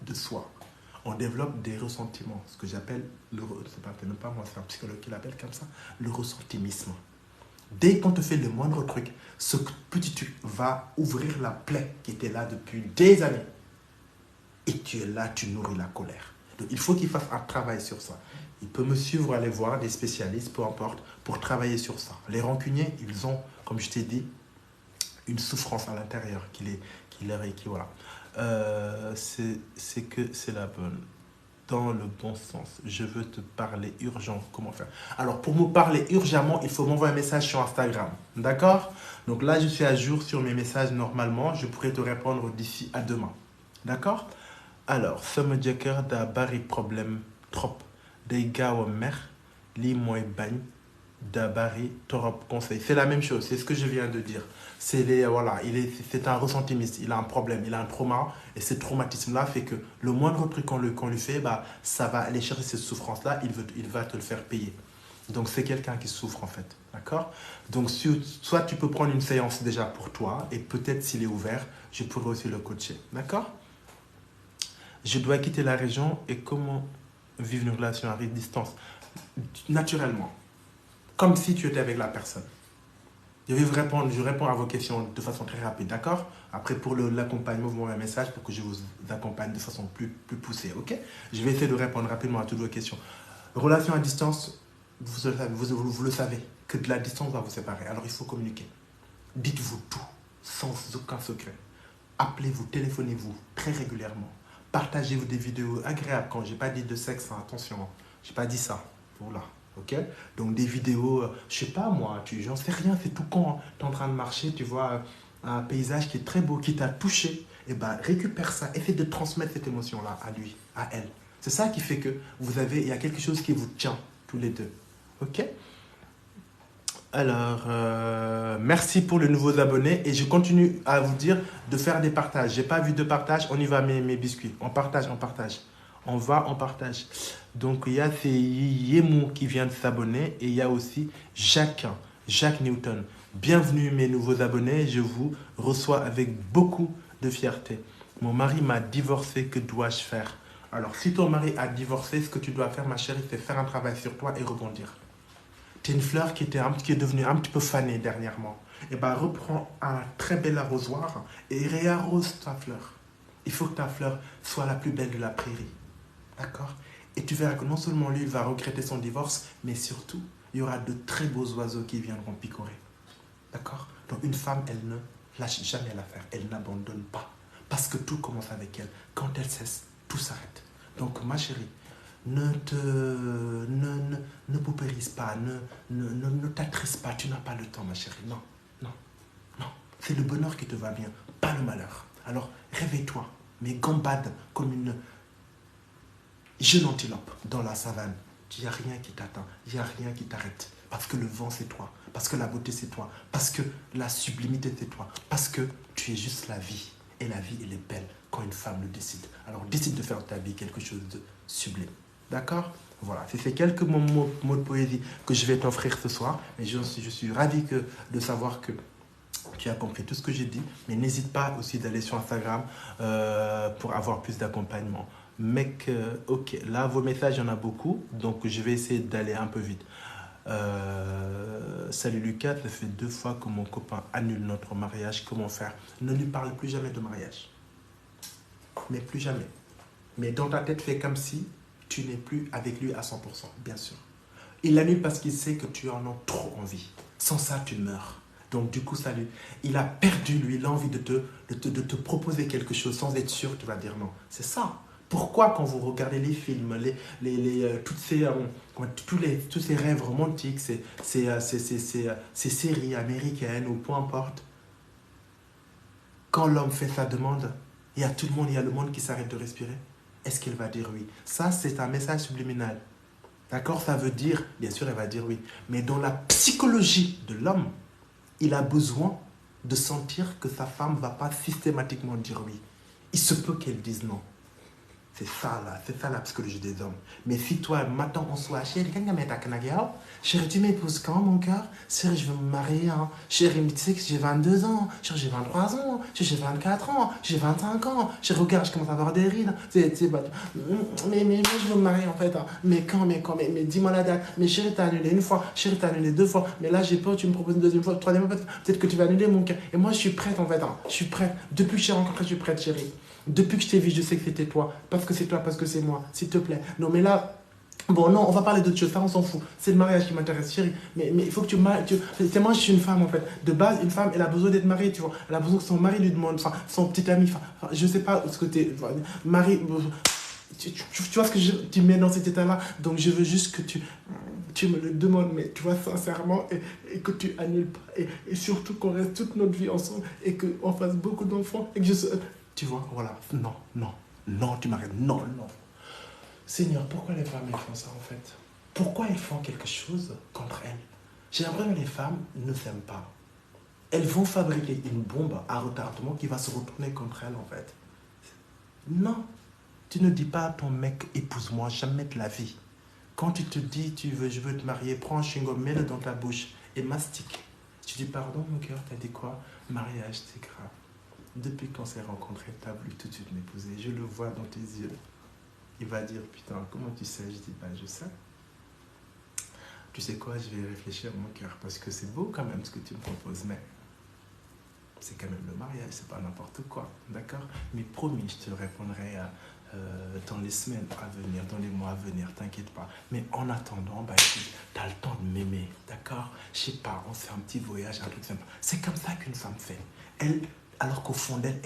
de soi. On développe des ressentiments, ce que j'appelle, c'est même pas moi, c'est un psychologue qui l'appelle comme ça, le ressentimisme. Dès qu'on te fait le moindre truc, ce petit truc va ouvrir la plaie qui était là depuis des années. Et tu es là, tu nourris la colère. Donc il faut qu'il fasse un travail sur ça. Il peut me suivre, aller voir des spécialistes, peu importe, pour travailler sur ça. Les rancuniers, ils ont, comme je t'ai dit, une souffrance à l'intérieur voilà. C'est que c'est la bonne. Dans le bon sens. Je veux te parler urgent. Comment faire? Alors, pour me parler urgemment, il faut m'envoyer un message sur Instagram. D'accord? Donc là, je suis à jour sur mes messages normalement. Je pourrais te répondre d'ici à demain. D'accord? Alors, sama jëkkër daa bari problème trop. Day gaaw a mer, lii mooy bañ, daa bari trop conseil. C'est la même chose, c'est ce que je viens de dire. C'est un ressentimiste, il a un problème, il a un trauma. Et ce traumatisme-là fait que le moindre truc qu'on lui fait, bah, ça va aller chercher cette souffrance-là, il va te le faire payer. Donc, c'est quelqu'un qui souffre en fait. D'accord? Donc, soit tu peux prendre une séance déjà pour toi, et peut-être s'il est ouvert, je pourrais aussi le coacher. D'accord? Je dois quitter la région et comment vivre une relation à distance? Naturellement. Comme si tu étais avec la personne. Je réponds à vos questions de façon très rapide, d'accord? Après, pour l'accompagnement, vous m'envoyez un message pour que je vous accompagne de façon plus poussée, ok? Je vais essayer de répondre rapidement à toutes vos questions. Relation à distance, vous le savez, que de la distance va vous séparer. Alors, il faut communiquer. Dites-vous tout, sans aucun secret. Appelez-vous, téléphonez-vous très régulièrement. Partagez-vous des vidéos agréables. Quand je n'ai pas dit de sexe, hein, attention, je n'ai pas dit ça. Voilà. Ok? Donc des vidéos, je sais pas moi, j'en sais rien, c'est tout con. Tu es en train de marcher, tu vois un paysage qui est très beau, qui t'a touché, et ben récupère ça, essaie de transmettre cette émotion-là à lui, à elle. C'est ça qui fait que il y a quelque chose qui vous tient tous les deux. Ok? Alors, merci pour les nouveaux abonnés et je continue à vous dire de faire des partages. J'ai pas vu de partage, on y va mes biscuits. On partage, on partage. On va, on partage. Donc, il y a Yemou qui vient de s'abonner et il y a aussi Jacques Newton. Bienvenue mes nouveaux abonnés, je vous reçois avec beaucoup de fierté. Mon mari m'a divorcé, que dois-je faire? Alors, si ton mari a divorcé, ce que tu dois faire, ma chérie, c'est faire un travail sur toi et rebondir. Tu es une fleur qui est devenue un petit peu fanée dernièrement. Et bien, reprends un très bel arrosoir et réarrose ta fleur. Il faut que ta fleur soit la plus belle de la prairie. D'accord? Et tu verras que non seulement lui, il va regretter son divorce, mais surtout, il y aura de très beaux oiseaux qui viendront picorer. D'accord? Donc, une femme, elle ne lâche jamais l'affaire. Elle n'abandonne pas. Parce que tout commence avec elle. Quand elle cesse, tout s'arrête. Donc, ma chérie, ne paupérise pas, ne t'attriste pas. Tu n'as pas le temps, ma chérie. Non, non, non. C'est le bonheur qui te va bien, pas le malheur. Alors, réveille-toi, mais gambade comme une jeune antilope dans la savane. Il n'y a rien qui t'attend, il n'y a rien qui t'arrête. Parce que le vent, c'est toi. Parce que la beauté, c'est toi. Parce que la sublimité, c'est toi. Parce que tu es juste la vie. Et la vie, elle est belle quand une femme le décide. Alors, décide de faire de ta vie quelque chose de sublime. D'accord? Voilà, c'est ces quelques mots de poésie que je vais t'offrir ce soir. Mais je suis ravi de savoir que tu as compris tout ce que j'ai dit. Mais n'hésite pas aussi d'aller sur Instagram pour avoir plus d'accompagnement. Mec, ok, là, vos messages, il y en a beaucoup. Donc, je vais essayer d'aller un peu vite. Salut Lucas, ça fait 2 fois que mon copain annule notre mariage. Comment faire? Ne lui parle plus jamais de mariage. Mais plus jamais. Mais dans ta tête, fais comme si tu n'es plus avec lui à 100%, bien sûr. Il annule parce qu'il sait que tu en as trop envie. Sans ça, tu meurs. Donc du coup, salut. Il a perdu, lui, l'envie de te proposer quelque chose sans être sûr, tu vas dire non. C'est ça. Pourquoi quand vous regardez les films, tous ces rêves romantiques, ces séries américaines ou peu importe, quand l'homme fait sa demande, il y a tout le monde, il y a le monde qui s'arrête de respirer. Est-ce qu'elle va dire oui? Ça, c'est un message subliminal. D'accord? Ça veut dire, bien sûr, elle va dire oui. Mais dans la psychologie de l'homme, il a besoin de sentir que sa femme ne va pas systématiquement dire oui. Il se peut qu'elle dise non. C'est ça la psychologie des hommes. Mais si toi, matin, on soit chérie, chérie, tu m'épouses quand, mon cœur? Chérie, je veux me marier. Hein. Chérie, tu sais que j'ai 22 ans. Chérie, j'ai 23 ans. Chérie, j'ai 24 ans. J'ai 25 ans. Chérie, regarde, je commence à avoir des rides. Mais moi, je veux me marier, en fait. Hein. Mais quand, mais dis-moi la date. Mais chérie, t'as annulé une fois. Chérie, t'as annulé 2 fois. Mais là, j'ai peur, tu me proposes une deuxième fois, troisième fois. Peut-être que tu vas annuler, mon cœur. Et moi, je suis prête, en fait. Hein. Je suis prête. Depuis que je t'ai rencontré, je suis prête, chérie. Depuis que je t'ai vu, je sais que c'était toi. Parce que c'est toi, parce que c'est moi. S'il te plaît. Non, mais là, bon, non, on va parler d'autre chose. Ça, on s'en fout. C'est le mariage qui m'intéresse, chérie. Mais il faut que tu maries. C'est moi, je suis une femme, en fait. De base, une femme, elle a besoin d'être mariée, tu vois. Elle a besoin que son mari lui demande, enfin, son petit ami, enfin, je sais pas ce que t'es. Enfin, mari. Tu vois ce que tu mets dans cet état-là. Donc, je veux juste que tu me le demandes, mais tu vois, sincèrement, et que tu annules pas. Et surtout qu'on reste toute notre vie ensemble et qu'on fasse beaucoup d'enfants et que je. Tu vois, voilà. Non, non, non, tu m'arrêtes. Non, non. Seigneur, pourquoi les femmes elles font ça en fait? Pourquoi elles font quelque chose contre elles? J'ai l'impression que les femmes ne s'aiment pas. Elles vont fabriquer une bombe à retardement qui va se retourner contre elles en fait. Non, tu ne dis pas à ton mec, épouse-moi, jamais de la vie. Quand tu te dis, je veux te marier, prends un chewing-gum, mets-le dans ta bouche et mastique. Tu dis, pardon mon cœur, t'as dit quoi? Mariage, c'est grave. Depuis qu'on s'est rencontrés, t'as voulu tout de suite m'épouser. Je le vois dans tes yeux. Il va dire, putain, comment tu sais? Je dis, bah, je sais. Tu sais quoi, je vais réfléchir mon cœur, parce que c'est beau quand même ce que tu me proposes, mais c'est quand même le mariage, c'est pas n'importe quoi, d'accord? Mais promis, je te répondrai dans les semaines à venir, dans les mois à venir, t'inquiète pas. Mais en attendant, bah, t'as le temps de m'aimer, d'accord? Je sais pas, on fait un petit voyage, un truc simple. C'est comme ça qu'une femme fait. Alors qu'au fond d'elle,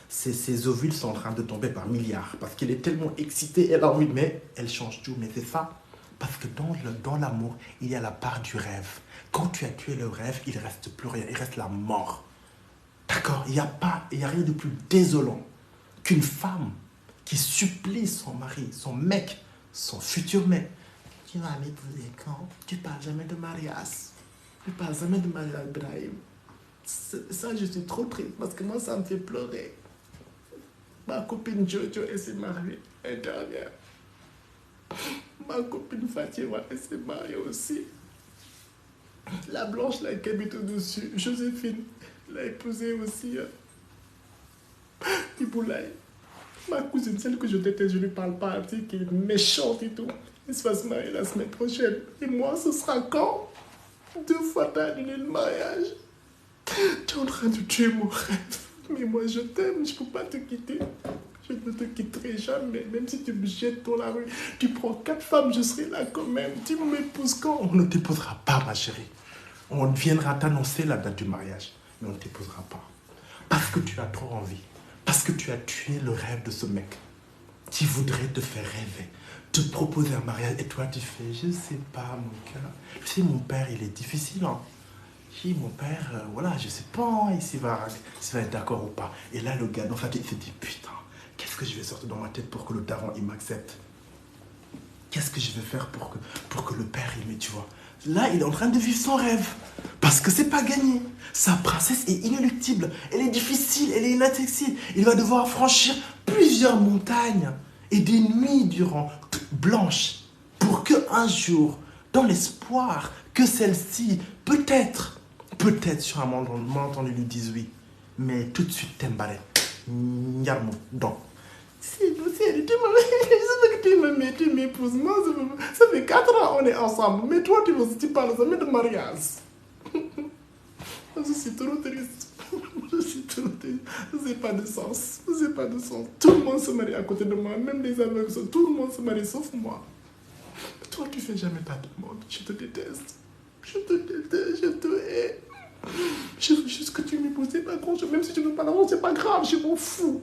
ses ovules sont en train de tomber par milliards. Parce qu'elle est tellement excitée, elle a envie, mais elle change tout. Mais c'est ça. Parce que dans l'amour, il y a la part du rêve. Quand tu as tué le rêve, il ne reste plus rien, il reste la mort. D'accord? Il n'y a rien de plus désolant qu'une femme qui supplie son mari, son mec, son futur mec. Tu vas m'épouser quand? Tu parles jamais de mariage. Je ne parle jamais de mariage, Brahim. Ça, je suis trop triste parce que moi, ça me fait pleurer. Ma copine Jojo, elle s'est mariée l'année dernière. Ma copine Fatima, elle s'est mariée aussi. La blanche, là, qui habite au-dessus, Joséphine, l'a épousée aussi. Iboulaye. Ma cousine, celle que je déteste, je ne lui parle pas, tu sais, qui est méchante et tout. Il se va se marier la semaine prochaine. Et moi, ce sera quand? 2 fois t'as annulé le mariage. Tu es en train de tuer mon rêve. Mais moi, je t'aime, je peux pas te quitter. Je ne te quitterai jamais. Même si tu me jettes dans la rue, tu prends 4 femmes, je serai là quand même. Tu m'épouses quand? On ne t'épousera pas, ma chérie. On viendra t'annoncer la date du mariage. Mais on ne t'épousera pas. Parce que tu as trop envie. Parce que tu as tué le rêve de ce mec qui voudrait te faire rêver, te proposer un mariage. Et toi, tu fais, je sais pas, mon cœur. Tu sais, mon père, il est difficile, hein. Si mon père, voilà, je sais pas hein, s'il va être d'accord ou pas. Et là, le gars, dans sa tête, il se dit, putain, qu'est-ce que je vais sortir dans ma tête pour que le daron, il m'accepte? Qu'est-ce que je vais faire pour que le père, il me, tu vois? Là, il est en train de vivre son rêve. Parce que c'est pas gagné. Sa princesse est inéluctible. Elle est difficile, elle est inaccessible. Il va devoir franchir plusieurs montagnes et des nuits durant blanches pour qu'un jour, dans l'espoir que celle-ci, peut-être sur un malentendu lui dise oui, mais tout de suite t'emballer. Nyarmo, donc. Si, tu m'épouses, moi, ça fait 4 ans on est ensemble, mais toi tu parles jamais de mariage. Je suis trop triste. Je suis trop triste. Ça n'a pas de sens. Ça n'a pas de sens. Tout le monde se marie à côté de moi, même les aveugles, tout le monde se marie sauf moi. Toi, tu fais jamais ta demande. Je te déteste. Je te déteste, je te hais. Je veux juste que tu m'épouses, c'est pas con. Même si tu ne veux pas l'avoir, c'est pas grave, je m'en fous.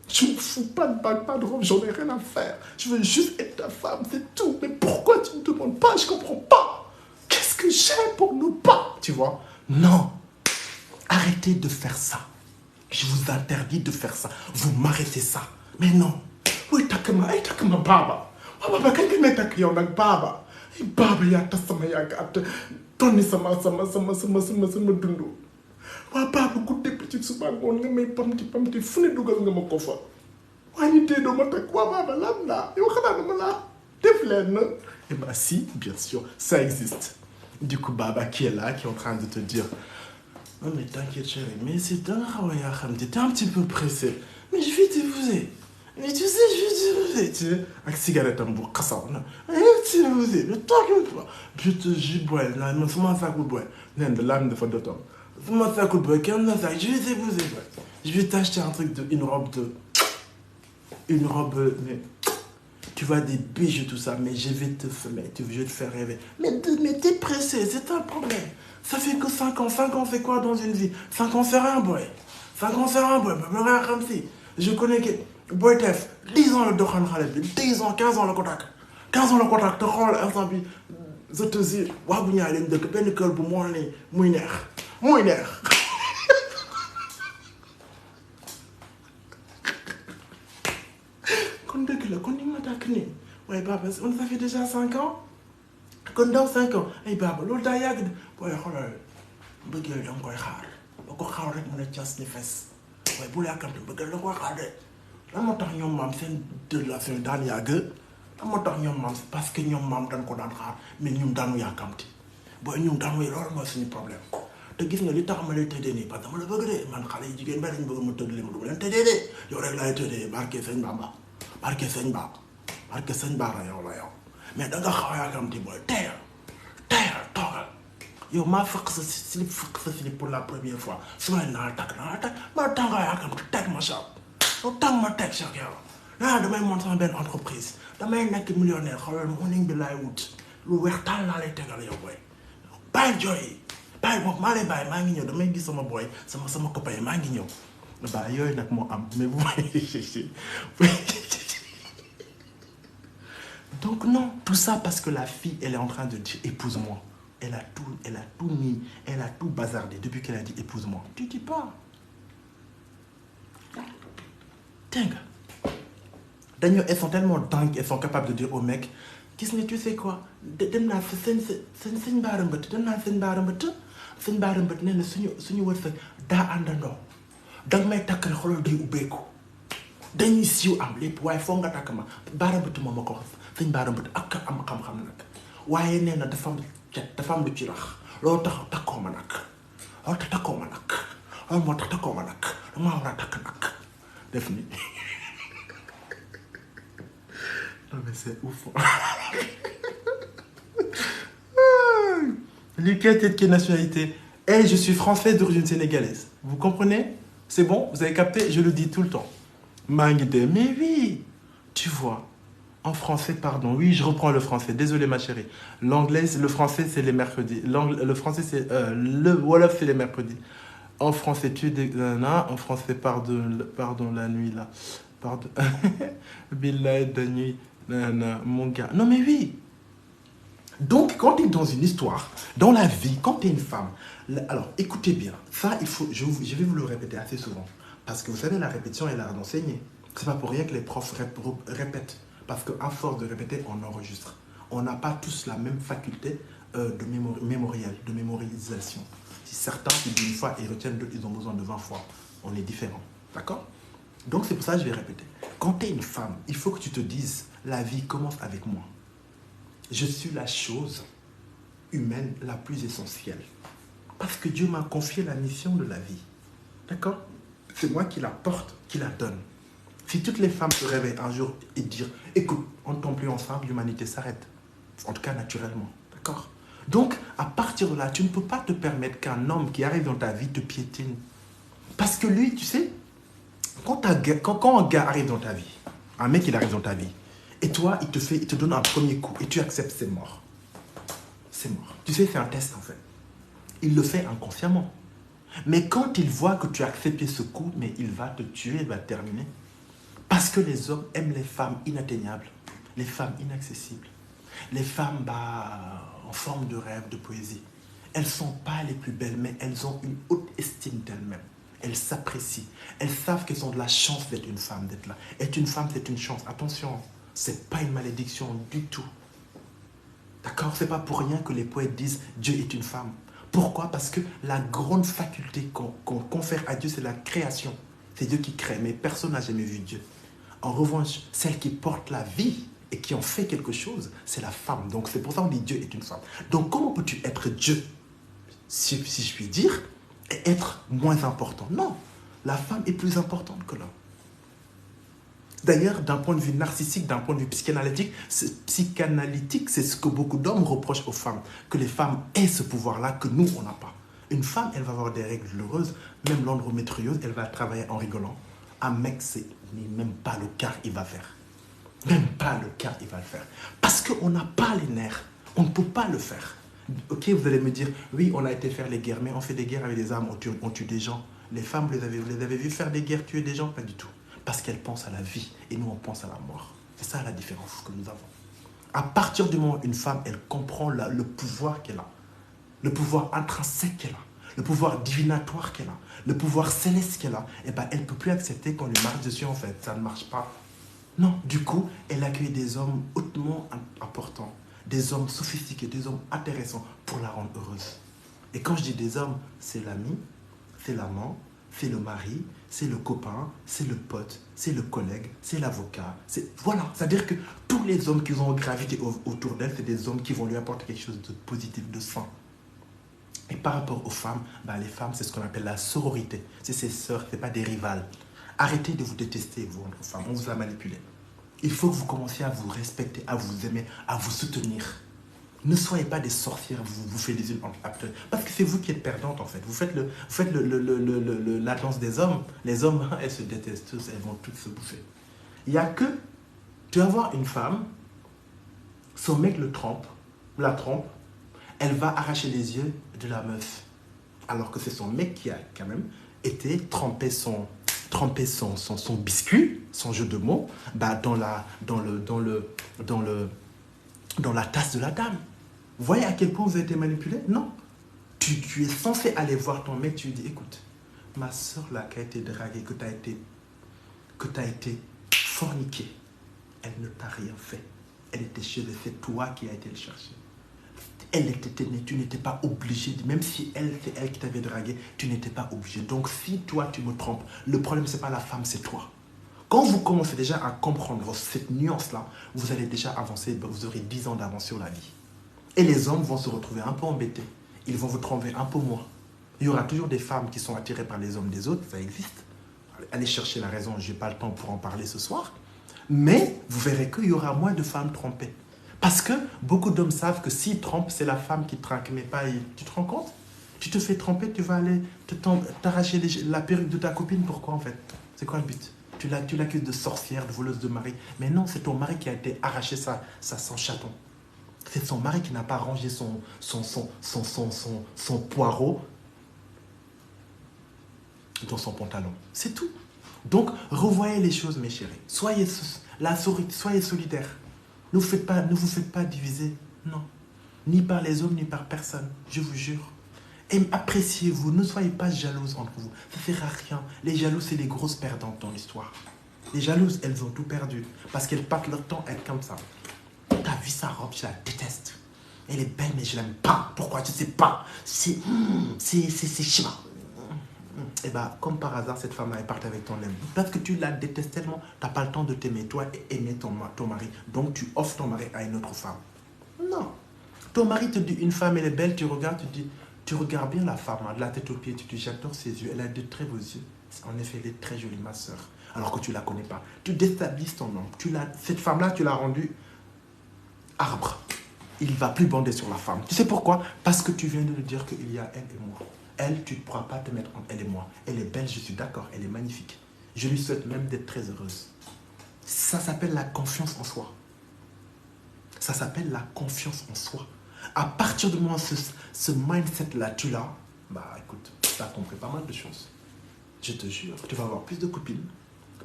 Je m'en fous, pas de bague, pas de robe, j'en ai rien à faire. Je veux juste être ta femme, c'est tout. Mais pourquoi tu ne me demandes pas? Je comprends pas. Qu'est-ce que j'ai pour ne pas? Tu vois? Non. Arrêtez de faire ça. Je vous interdis de faire ça. Vous m'arrêtez ça. Mais non. Oui, takma baba. Baba, quelqu'un n'est tak yow nak baba. Baba ya tas sama yaakaar tonni sama dundu. Waa baba ku dégg ci suba ngoon nga may pamti fu ne dugal nga ma ko fa. Waa ñu tee doo ma takk waa baba lan la yow xanaa dama laa def leen. Eh bien si, bien sûr, ça existe. Du coup, Baba qui est là, qui est en train de te dire non mais t'inquiète chérie, mais c'est un rawaya khamdi, t'es un petit peu pressé. Mais je vais t'épouser. Mais tu sais, je vais t'épouser. Tu sais, avec cigarette en bois, cassant. Je vais t'épouser. Le temps que toi. Je te jure, boy, là, mais c'est moi ça que boy. Non, de l'âme de faute d'automne. C'est moi ça que boy, quand on a ça, je vais t'épouser, boy. Je vais t'acheter un truc une robe, mais tu vois, des bijoux, tout ça, mais je vais te faire rêver. Mais t'es pressé, c'est un problème. Ça fait que 5 ans. 5 ans, c'est quoi dans une vie? 5 ans, c'est rien, boy. 5 ans, c'est rien, boy. Mais rien comme si. Je connais que. Boy, Tef, 10 ans le Dokhan Khaled, 10 ans, 15 ans le Kotak. 15 ans le Kotak, te rôle, instant bi. Je te dis, Wabounia, l'un de Ben Nicole pour moi, Mouiner. Kon dëgg la, kon ni ma tàkk nii. Ouais, Baba, ça fait déjà 5 ans? Kon dans 5 ans. Hey, Baba, loolu daa yàgg de. Waaye xoolal, bëggeel da nga koy xaar. Ba ko xaar rek mu ne cas ni fes. Waaye bu la yàkkamte bëggeel da nga koy xaar de. Lan moo tax ñoom maam seen relation daan yàgg? Lan moo tax ñoom maam parce que ñoom maam dañ ko daan xaar mais ñun daanu yàkkamti. Booy ñun daanu loolu mooy suñu problème. Te gis nga li tax ma lay tëddee nii parce que dama la bëgg de man xale yi jigéen ba lañ bëgg ma tëdd leen du ma leen tëddee de. Yow rek laay tëddee barke sëñ Bamba. Barke sëñ Baara yow la yow. Mais da nga xaw a yàkkamti booy teyal toogal. Yow maa fekk sa slip pour la première fois. Su ma naa la takk ma tàngaa yàkkamti teg ma sax. Yow tàng ma teg sax yow. Ah damay monter sama benn entreprise. Damay nekk millionnaire xoolal morning bi laay wut. Lu weex taal laa lay tegal yow booy. Bàyyi jooy. Bàyyi moom maa lay bàyyi maa ngi ñëw damay gis sama booy sama copain maa ngi ñëw. Ba yooyu nag moo am mais bu Donc non, tout ça parce que la fille, elle est en train de dire épouse-moi. Elle a tout mis, elle a tout bazardé depuis qu'elle a dit épouse-moi. Tu dis pas. Dingue. D'ailleurs, elles sont tellement dingues, elles sont capables de dire au mec, tu sais quoi, dem naa fa seen baarambët nee na suñu wërsëg daa àndandoo. Danga may takk rek xoolal day ubbeeku. Dañuy siiw am lépp waaye foog nga takk ma baarambët ma ko wax. Sëñ Bara Mbëtt ak am xam-xam nag waaye nee na dafa am lu ci rax loolu tax takkoo ma nag loolu moo tax takkoo ma nag damaa war a takk nag def ni Non, mais c'est ouf. Lucas, t'es de quelle nationalité? Eh, je suis français d'origine sénégalaise. Vous comprenez? C'est bon? Vous avez capté? Je le dis tout le temps. Manguide, mais oui, tu vois. En français, pardon. Oui, je reprends le français. Désolé, ma chérie. L'anglais, le français, c'est les mercredis. Le français, c'est le Wolof, c'est les mercredis. En français, tu es des nanas. En français, pardon, la nuit là. Pardon. Billah de nuit. Nana, mon gars. Non, mais oui. Donc, quand tu es dans une histoire, dans la vie, quand tu es une femme, alors écoutez bien, ça, je vais vous le répéter assez souvent. Parce que vous savez, la répétition est l'art d'enseigner. C'est pas pour rien que les profs répètent. Parce qu'à force de répéter, on enregistre. On n'a pas tous la même faculté de mémorisation. Si certains, ils disent une fois, ils retiennent d'autres, ils ont besoin de 20 fois. On est différents. D'accord? Donc, c'est pour ça que je vais répéter. Quand tu es une femme, il faut que tu te dises, la vie commence avec moi. Je suis la chose humaine la plus essentielle. Parce que Dieu m'a confié la mission de la vie. D'accord? C'est moi qui la porte, qui la donne. Si toutes les femmes se réveillent un jour et dire, écoute, on ne tombe plus ensemble, l'humanité s'arrête. En tout cas, naturellement. D'accord? Donc, à partir de là, tu ne peux pas te permettre qu'un homme qui arrive dans ta vie te piétine. Parce que lui, tu sais, quand un gars arrive dans ta vie, un mec, il arrive dans ta vie, et toi, il te donne un premier coup, et tu acceptes, c'est mort. C'est mort. Tu sais, c'est un test, en fait. Il le fait inconsciemment. Mais quand il voit que tu as accepté ce coup, mais il va te tuer, il va te terminer. Parce que les hommes aiment les femmes inatteignables, les femmes inaccessibles, les femmes en forme de rêve, de poésie. Elles ne sont pas les plus belles, mais elles ont une haute estime d'elles-mêmes. Elles s'apprécient. Elles savent qu'elles ont de la chance d'être une femme, d'être là. Être une femme, c'est une chance. Attention, c'est pas une malédiction du tout. D'accord? C'est pas pour rien que les poètes disent Dieu est une femme. Pourquoi? Parce que la grande faculté qu'on confère à Dieu, c'est la création. C'est Dieu qui crée, mais personne n'a jamais vu Dieu. En revanche, celle qui porte la vie et qui en fait quelque chose, c'est la femme. Donc c'est pour ça qu'on dit Dieu est une femme. Donc comment peux-tu être Dieu, si je puis dire, et être moins important? Non, la femme est plus importante que l'homme. D'ailleurs, d'un point de vue narcissique, d'un point de vue psychanalytique, c'est ce que beaucoup d'hommes reprochent aux femmes. Que les femmes aient ce pouvoir-là que nous, on n'a pas. Une femme, elle va avoir des règles douloureuses, même l'endométriose, elle va travailler en rigolant. Un mec, c'est même pas le quart, il va faire. Même pas le quart, il va le faire. Parce qu'on n'a pas les nerfs. On ne peut pas le faire. Ok, vous allez me dire, oui, on a été faire les guerres, mais on fait des guerres avec des armes, on tue des gens. Les femmes, vous les avez vues faire des guerres, tuer des gens? Pas du tout. Parce qu'elles pensent à la vie et nous, on pense à la mort. C'est ça la différence que nous avons. À partir du moment où une femme, elle comprend le pouvoir qu'elle a, le pouvoir intrinsèque qu'elle a, le pouvoir divinatoire qu'elle a, le pouvoir céleste qu'elle a, et ben, elle ne peut plus accepter qu'on lui marche dessus, en fait. Ça ne marche pas. Non, du coup, elle accueille des hommes hautement importants, des hommes sophistiqués, des hommes intéressants pour la rendre heureuse. Et quand je dis des hommes, c'est l'ami, c'est l'amant, c'est le mari, c'est le copain, c'est le pote, c'est le collègue, c'est l'avocat. Voilà, c'est-à-dire que tous les hommes qui ont gravité autour d'elle, c'est des hommes qui vont lui apporter quelque chose de positif, de sain. Et par rapport aux femmes, ben les femmes, c'est ce qu'on appelle la sororité. C'est ses sœurs, ce n'est pas des rivales. Arrêtez de vous détester, vous, entre femmes. On vous a manipulé. Il faut que vous commenciez à vous respecter, à vous aimer, à vous soutenir. Ne soyez pas des sorcières, vous faites les unes après. Parce que c'est vous qui êtes perdante, en fait. Vous faites la danse des hommes. Les hommes, elles se détestent tous, elles vont toutes se bouffer. Il n'y a que, tu vas voir une femme, son mec la trompe, elle va arracher les yeux de la meuf. Alors que c'est son mec qui a quand même été tremper son biscuit, son jeu de mots, bah dans la tasse de la dame. Vous voyez à quel point vous avez été manipulé? Non. Tu es censé aller voir ton mec, tu lui dis, écoute, ma soeur là qui a été draguée, que tu as été forniquée, elle ne t'a rien fait. Elle était chez elle, c'est toi qui as été le chercher. Elle était née, tu n'étais pas obligé, même si c'est elle qui t'avait dragué, tu n'étais pas obligé. Donc si toi tu me trompes, le problème c'est pas la femme, c'est toi. Quand vous commencez déjà à comprendre cette nuance-là, vous allez déjà avancer, vous aurez 10 ans d'avance sur la vie. Et les hommes vont se retrouver un peu embêtés. Ils vont vous tromper un peu moins. Il y aura toujours des femmes qui sont attirées par les hommes des autres, ça existe. Allez chercher la raison, je n'ai pas le temps pour en parler ce soir. Mais vous verrez qu'il y aura moins de femmes trompées. Parce que beaucoup d'hommes savent que s'ils trompent, c'est la femme qui trinque, mais pas il. Tu te rends compte? Tu te fais tromper, tu vas aller t'arracher la perruque de ta copine. Pourquoi en fait? C'est quoi le but? Tu l'accuses de sorcière, de voleuse de mari. Mais non, c'est ton mari qui a été arraché son chaton. C'est son mari qui n'a pas rangé son poireau dans son pantalon. C'est tout. Donc, revoyez les choses, mes chéris. Soyez solidaires. Ne vous faites pas diviser. Non. Ni par les hommes, ni par personne. Je vous jure. Et appréciez-vous. Ne soyez pas jalouses entre vous. Ça ne sert à rien. Les jaloux, c'est les grosses perdantes dans l'histoire. Les jalouses, elles ont tout perdu. Parce qu'elles passent leur temps à être comme ça. T'as vu sa robe, je la déteste. Elle est belle, mais je l'aime pas. Pourquoi? Je sais pas. C'est chiant. Et bah, comme par hasard, cette femme-là est partie avec ton homme. Parce que tu la détestes tellement, tu n'as pas le temps de t'aimer toi et aimer ton mari. Donc, tu offres ton mari à une autre femme. Non. Ton mari te dit, une femme, elle est belle, tu regardes, tu regardes bien la femme, hein, de la tête aux pieds, tu dis, j'adore ses yeux, elle a de très beaux yeux. En effet, elle est très jolie, ma soeur. Alors que tu ne la connais pas. Tu déstabilises ton homme. Cette femme-là, tu l'as rendue arbre. Il ne va plus bander sur la femme. Tu sais pourquoi? Parce que tu viens de lui dire qu'il y a elle et moi. Elle, tu ne pourras pas te mettre entre elle et moi. Elle est belle, je suis d'accord, elle est magnifique. Je lui souhaite même d'être très heureuse. Ça s'appelle la confiance en soi. Ça s'appelle la confiance en soi. À partir du moment où ce mindset-là, tu l'as, bah écoute, ça a compris pas mal de choses. Je te jure, tu vas avoir plus de copines.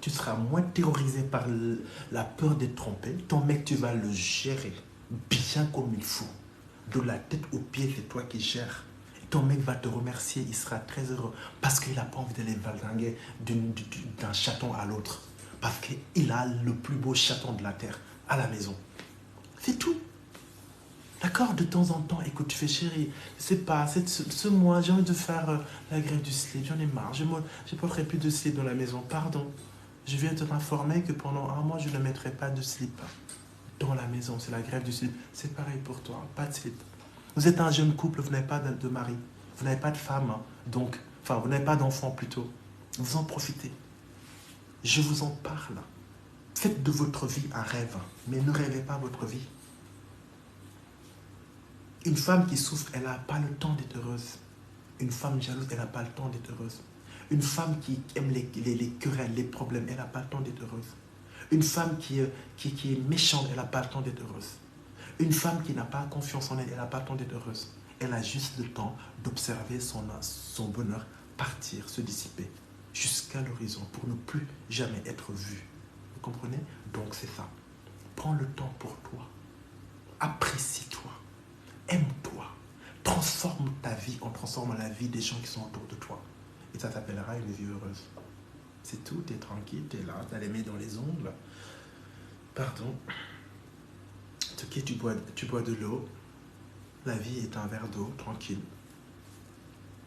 Tu seras moins terrorisé par la peur d'être trompé. Ton mec, tu vas le gérer bien comme il faut. De la tête aux pieds, c'est toi qui gères. Ton mec va te remercier, il sera très heureux parce qu'il n'a pas envie d'aller valdinguer d'un chaton à l'autre. Parce qu'il a le plus beau chaton de la terre à la maison. C'est tout. D'accord? De temps en temps, écoute, tu fais chérie, je sais pas, ce mois, j'ai envie de faire la grève du slip, j'en ai marre, je ne porterai plus de slip dans la maison, pardon. Je viens de t'informer que pendant un mois, je ne mettrai pas de slip dans la maison, c'est la grève du slip. C'est pareil pour toi, pas de slip. Vous êtes un jeune couple, vous n'avez pas de mari, vous n'avez pas de femme, hein, donc, enfin, vous n'avez pas d'enfant plutôt. Vous en profitez. Je vous en parle. Faites de votre vie un rêve, mais ne rêvez pas votre vie. Une femme qui souffre, elle n'a pas le temps d'être heureuse. Une femme jalouse, elle n'a pas le temps d'être heureuse. Une femme qui aime les querelles, les problèmes, elle n'a pas le temps d'être heureuse. Une femme qui est méchante, elle n'a pas le temps d'être heureuse. Une femme qui n'a pas confiance en elle, elle n'a pas le temps d'être heureuse. Elle a juste le temps d'observer son bonheur partir, se dissiper, jusqu'à l'horizon, pour ne plus jamais être vue. Vous comprenez? Donc c'est ça. Prends le temps pour toi. Apprécie-toi. Aime-toi. Transforme ta vie en transformant la vie des gens qui sont autour de toi. Et ça s'appellera une vie heureuse. C'est tout, t'es tranquille, t'es là, t'as les mains dans les ongles. Pardon. Ok, tu bois de l'eau. La vie est un verre d'eau, tranquille.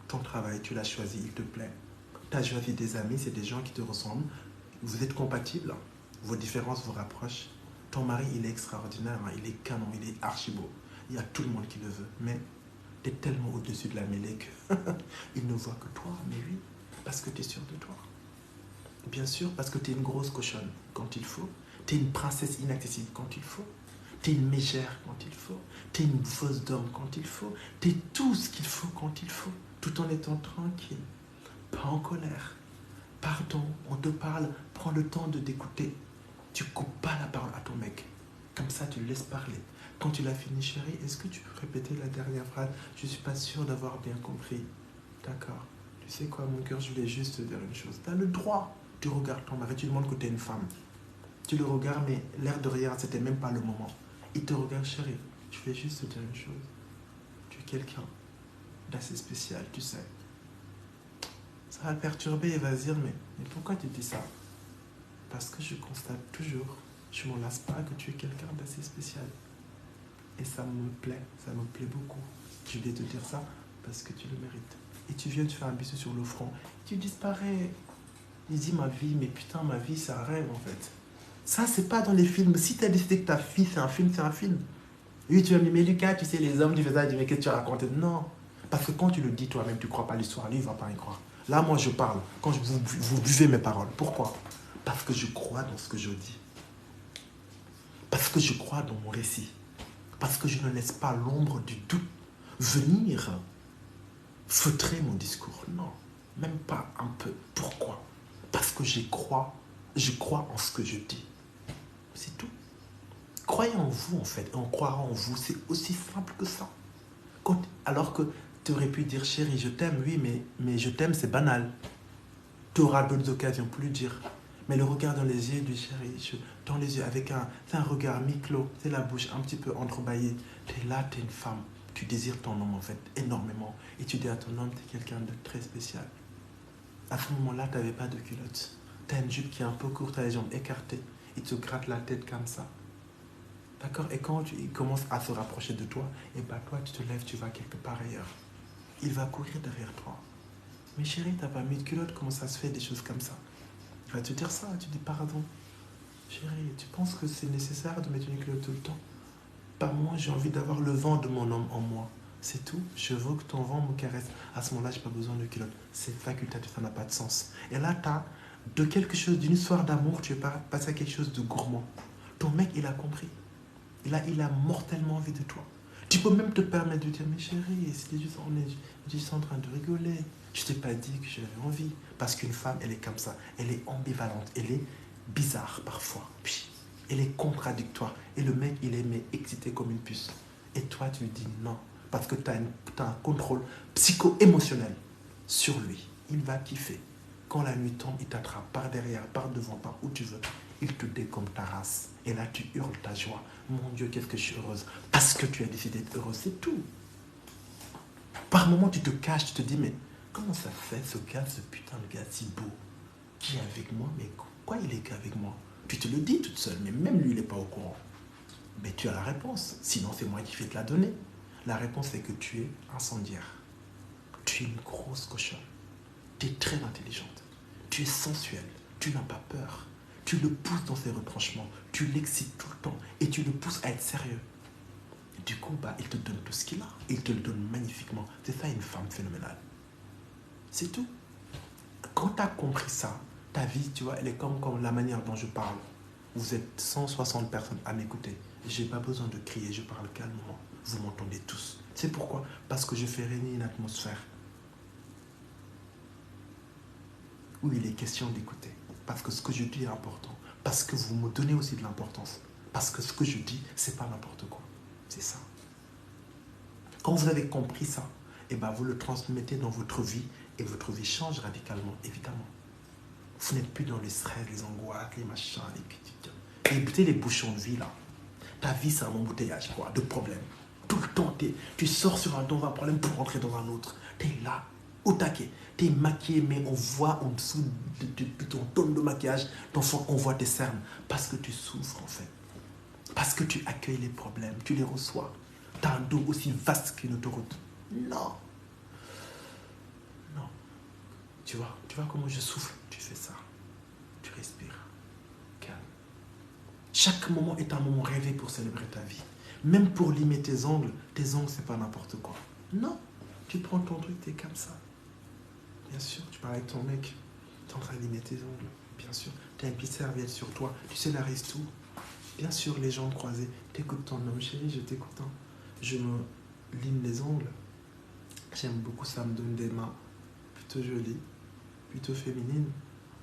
Ton travail, tu l'as choisi, il te plaît. Tu as choisi des amis, c'est des gens qui te ressemblent. Vous êtes compatibles. Vos différences vous rapprochent. Ton mari, il est extraordinaire, hein, il est canon, il est archi beau. Il y a tout le monde qui le veut. Mais tu es tellement au-dessus de la mêlée qu'il ne voit que toi. Mais oui, parce que tu es sûr de toi. Bien sûr, parce que tu es une grosse cochonne quand il faut. Tu es une princesse inaccessible quand il faut. Tu es une mégère quand il faut. Tu es une fausse d'homme quand il faut. Tu es tout ce qu'il faut quand il faut. Tout en étant tranquille. Pas en colère. Pardon, on te parle. Prends le temps de t'écouter. Tu coupes pas la parole à ton mec. Comme ça, tu le laisses parler. Quand tu l'as fini, chérie, est-ce que tu peux répéter la dernière phrase? Je ne suis pas sûre d'avoir bien compris. D'accord. Tu sais quoi, mon cœur, je voulais juste te dire une chose. Tu as le droit. Tu regardes ton mari, tu demandes que tu es une femme. Tu le regardes, mais l'air de rien, c'était même pas le moment. Il te regarde, chérie. Je vais juste te dire une chose. Tu es quelqu'un d'assez spécial, tu sais. Ça va le perturber, il va se dire, mais pourquoi tu dis ça? Parce que je constate toujours, je ne m'en lasse pas, que tu es quelqu'un d'assez spécial. Et ça me plaît beaucoup. Je vais te dire ça parce que tu le mérites. Et tu viens te faire un bisou sur le front. Tu disparais. Il dit ma vie, mais putain, ma vie, c'est un rêve en fait. Ça, c'est pas dans les films. Si tu as décidé que ta fille, c'est un film, c'est un film. Oui, tu vas me dire, mais Lucas, tu sais, les hommes, tu fais ça, tu dis, mais qu'est-ce que tu as raconté? Non. Parce que quand tu le dis toi-même, tu ne crois pas l'histoire. Lui, il ne va pas y croire. Là, moi, je parle. Quand vous buvez mes paroles. Pourquoi? Parce que je crois dans ce que je dis. que je crois dans mon récit. Parce que je ne laisse pas l'ombre du doute venir feutrer mon discours. Non, même pas un peu. Pourquoi? Parce que je crois en ce que je dis. C'est tout. Croyez en vous, en fait. Et on croira en vous. C'est aussi simple que ça. Alors que tu aurais pu dire, chérie, je t'aime, oui, mais je t'aime, c'est banal. Tu auras d'autres occasions pour lui dire. Mais le regard dans les yeux du chéri, dans les yeux, c'est un regard mi-clos, c'est la bouche un petit peu entrebâillée. Tu es là, tu es une femme. Tu désires ton homme, en fait, énormément. Et tu dis à ton homme, tu es quelqu'un de très spécial. À ce moment-là, tu n'avais pas de culotte. Tu as une jupe qui est un peu courte, tu as les jambes écartées. Il te gratte la tête comme ça. D'accord? Et quand il commence à se rapprocher de toi, et bah toi, tu te lèves, tu vas quelque part ailleurs. Il va courir derrière toi. Mais chérie, t'as pas mis de culotte, comment ça se fait, des choses comme ça? Il va te dire ça, tu dis pardon. Chérie, tu penses que c'est nécessaire de mettre une culotte tout le temps? Pas moi, j'ai envie d'avoir le vent de mon homme en moi. C'est tout, je veux que ton vent me caresse. À ce moment-là, j'ai pas besoin de culotte. C'est facultatif, ça n'a pas de sens. Et là, t'as de quelque chose, d'une histoire d'amour, tu vas passer à quelque chose de gourmand. Ton mec, il a compris. Il a mortellement envie de toi. Tu peux même te permettre de dire, mais chérie, c'était juste, on est juste en train de rigoler. Je t'ai pas dit que j'avais envie. Parce qu'une femme, elle est comme ça. Elle est ambivalente. Elle est bizarre parfois. Puis, elle est contradictoire. Et le mec, il est mais excité comme une puce. Et toi, tu lui dis non. Parce que tu as un contrôle psycho-émotionnel sur lui. Il va kiffer. Quand la nuit tombe, il t'attrape par derrière, par devant, par où tu veux. Il te décomme ta race. Et là, tu hurles ta joie. Mon Dieu, qu'est-ce que je suis heureuse. Parce que tu as décidé d'être heureuse, c'est tout. Par moments, tu te caches, tu te dis, mais comment ça fait ce gars, ce putain de gars si beau, qui est avec moi, mais pourquoi il est qu'avec moi? Tu te le dis toute seule, mais même lui, il n'est pas au courant. Mais tu as la réponse. Sinon, c'est moi qui vais te la donner. La réponse, c'est que tu es incendiaire. Tu es une grosse cochonne. Tu es très intelligente. Tu es sensuelle. Tu n'as pas peur. Tu le pousses dans ses retranchements. Tu l'excites tout le temps. Et tu le pousses à être sérieux. Du coup, il te donne tout ce qu'il a. Il te le donne magnifiquement. C'est ça une femme phénoménale. C'est tout. Quand tu as compris ça, ta vie, tu vois, elle est comme la manière dont je parle. Vous êtes 160 personnes à m'écouter. Je n'ai pas besoin de crier, je parle calmement. Vous m'entendez tous. C'est pourquoi? Parce que je fais régner une atmosphère où il est question d'écouter. Parce que ce que je dis est important. Parce que vous me donnez aussi de l'importance. Parce que ce que je dis, c'est pas n'importe quoi. C'est ça. Quand vous avez compris ça, vous le transmettez dans votre vie et votre vie change radicalement, évidemment. Vous n'êtes plus dans les stress, les angoisses, les machins, les bouchons de vie là. Ta vie, c'est un embouteillage, quoi, de problèmes. Tout le temps, tu sors dans un problème pour rentrer dans un autre. Tu es là, au taquet. Tu es maquillé, mais on voit en dessous de ton tonne de maquillage, on voit tes cernes. Parce que tu souffres, en fait. Parce que tu accueilles les problèmes, tu les reçois. Tu as un dos aussi vaste qu'une autoroute. Non. Non. Tu vois comment je souffle? Tu fais ça. Tu respires. Calme. Chaque moment est un moment rêvé pour célébrer ta vie. Même pour limer tes ongles, c'est pas n'importe quoi. Non. Tu prends ton truc, t'es comme ça. Bien sûr, tu parles avec ton mec, tu es en train de limer tes ongles. Bien sûr, tu as une petite serviette sur toi, tu scénarises tout. Bien sûr, les jambes croisées. T'écoutes ton homme, chérie, je t'écoute. Hein. Je me lime les ongles. J'aime beaucoup ça, me donne des mains plutôt jolies, plutôt féminines.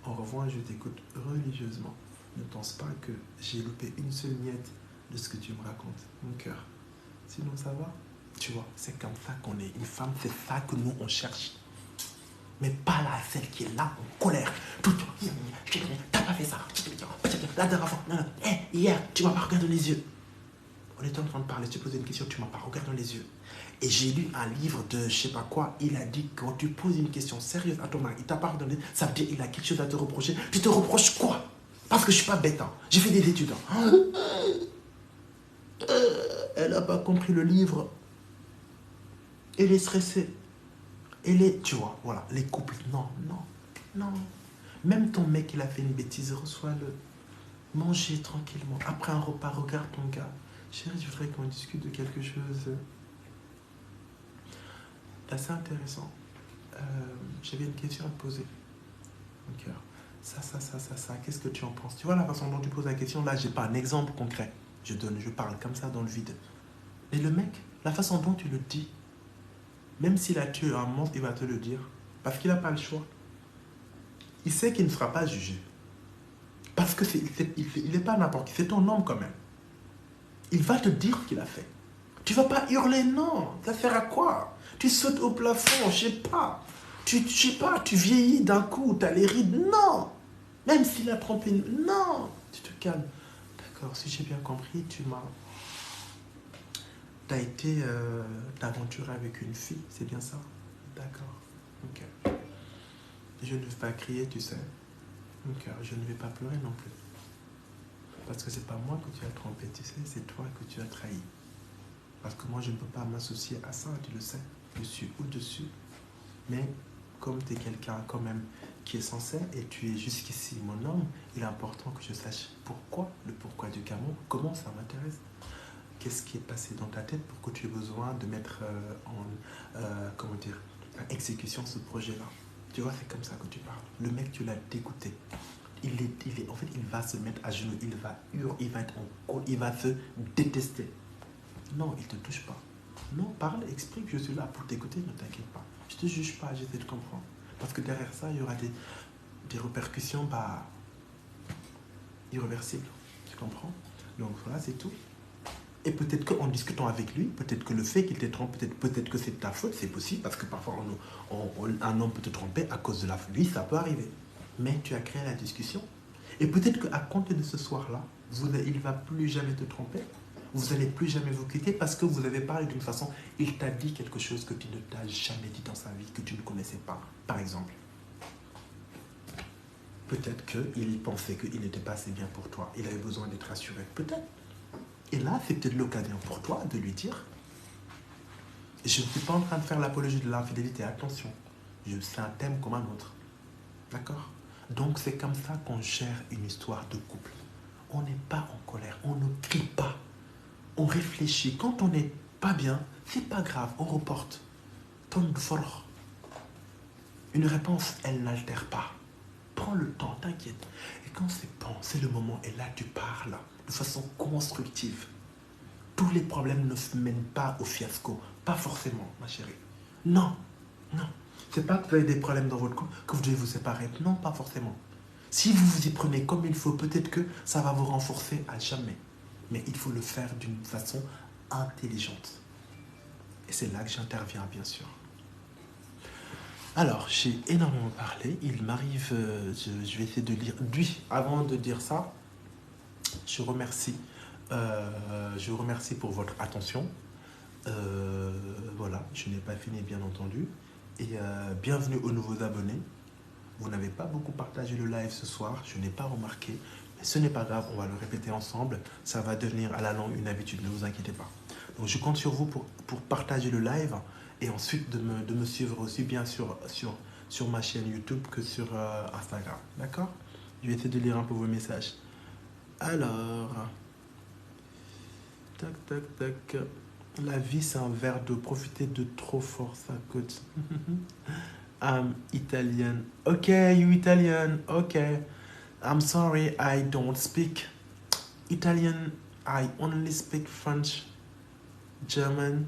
En revanche, je t'écoute religieusement. Ne pense pas que j'ai loupé une seule miette de ce que tu me racontes, mon cœur. Sinon, ça va? Tu vois, c'est comme ça qu'on est. Une femme, c'est ça que nous, on cherche. Mais pas là, celle qui est là, en colère. Tout, t'as pas fait ça. La dernière fois, non, hier, tu m'as pas regardé dans les yeux. On était en train de parler, tu posais une question, tu m'as pas regardé dans les yeux. Et j'ai lu un livre de je sais pas quoi, il a dit que quand tu poses une question sérieuse à ton mari, il t'a pas regardé, ça veut dire qu'il a quelque chose à te reprocher. Tu te reproches quoi? Parce que je suis pas bête, hein. J'ai fait des études. Hein. Elle a pas compris le livre. Elle est stressée. Tu vois, voilà, les couples, non. Même ton mec, il a fait une bêtise, reçois-le. Mangez tranquillement. Après un repas, regarde ton gars. Chérie, je voudrais qu'on discute de quelque chose d'assez intéressant. J'avais une question à te poser. Mon cœur. Ça. Qu'est-ce que tu en penses? Tu vois la façon dont tu poses la question, là, j'ai pas un exemple concret. Je donne, je parle comme ça dans le vide. Et le mec, la façon dont tu le dis, même s'il a tué un monstre, il va te le dire. Parce qu'il n'a pas le choix. Il sait qu'il ne sera pas jugé. Parce que il n'est pas n'importe qui, c'est ton homme quand même. Il va te dire ce qu'il a fait. Tu vas pas hurler, non. Ça sert à quoi? Tu sautes au plafond, je sais pas. Je sais pas, tu vieillis d'un coup, tu as les rides, non. Même s'il a trompé, non. Tu te calmes. D'accord, si j'ai bien compris, t'as été t'aventurer avec une fille, c'est bien ça? D'accord, ok. Je ne vais pas crier, tu sais. Ok, je ne vais pas pleurer non plus. Parce que c'est pas moi que tu as trompé, tu sais, c'est toi que tu as trahi. Parce que moi, je ne peux pas m'associer à ça, tu le sais. Je suis au-dessus. Mais comme tu es quelqu'un quand même qui est sincère et tu es jusqu'ici mon homme, il est important que je sache le pourquoi du comment, comment ça m'intéresse. Qu'est-ce qui est passé dans ta tête pour que tu aies besoin de mettre en exécution ce projet-là. Tu vois, c'est comme ça que tu parles. Le mec, tu l'as dégoûté. En fait, il va se mettre à genoux, il va hurler, il va être en colère, il va se détester. Non, il ne te touche pas. Non, parle, explique, je suis là pour t'écouter, ne t'inquiète pas. Je ne te juge pas, j'essaie de comprendre. Parce que derrière ça, il y aura des répercussions irréversibles. Tu comprends? Donc voilà, c'est tout. Et peut-être qu'en discutant avec lui, peut-être que le fait qu'il te trompe, peut-être que c'est ta faute, c'est possible, parce que parfois un homme peut te tromper à cause de lui, ça peut arriver. Mais tu as créé la discussion. Et peut-être qu'à compter de ce soir-là, il ne va plus jamais te tromper. Vous n'allez plus jamais vous quitter parce que vous avez parlé d'une façon, il t'a dit quelque chose que tu ne t'as jamais dit dans sa vie, que tu ne connaissais pas, par exemple. Peut-être qu'il pensait qu'il n'était pas assez bien pour toi. Il avait besoin d'être rassuré. Peut-être. Et là, c'est peut-être l'occasion pour toi de lui dire, je ne suis pas en train de faire l'apologie de l'infidélité, attention. C'est un thème comme un autre. D'accord? Donc c'est comme ça qu'on gère une histoire de couple. On n'est pas en colère, on ne crie pas. On réfléchit. Quand on n'est pas bien, c'est pas grave, on reporte. Ton fort. Une réponse, elle n'altère pas. Prends le temps, t'inquiète. Et quand c'est bon, c'est le moment, et là tu parles de façon constructive. Tous les problèmes ne se mènent pas au fiasco. Pas forcément, ma chérie. Non, non. C'est pas que vous avez des problèmes dans votre couple que vous devez vous séparer. Non, pas forcément. Si vous vous y prenez comme il faut, peut-être que ça va vous renforcer à jamais. Mais il faut le faire d'une façon intelligente. Et c'est là que j'interviens, bien sûr. Alors, j'ai énormément parlé. Il m'arrive, je vais essayer de lire. Avant de dire ça, je vous remercie pour votre attention. Voilà, je n'ai pas fini, bien entendu. Et bienvenue aux nouveaux abonnés. Vous n'avez pas beaucoup partagé le live ce soir, je n'ai pas remarqué. Mais ce n'est pas grave, on va le répéter ensemble. Ça va devenir à la longue une habitude, ne vous inquiétez pas. Donc je compte sur vous pour partager le live et ensuite de me suivre aussi bien sur ma chaîne YouTube que sur Instagram. D'accord? Je vais essayer de lire un peu vos messages. Alors, tac, tac, tac. La vie, c'est un verre d'eau. Profitez de trop fort, ça coûte. I'm Italian. Okay, you Italian. Okay. I'm sorry, I don't speak Italian. I only speak French, German,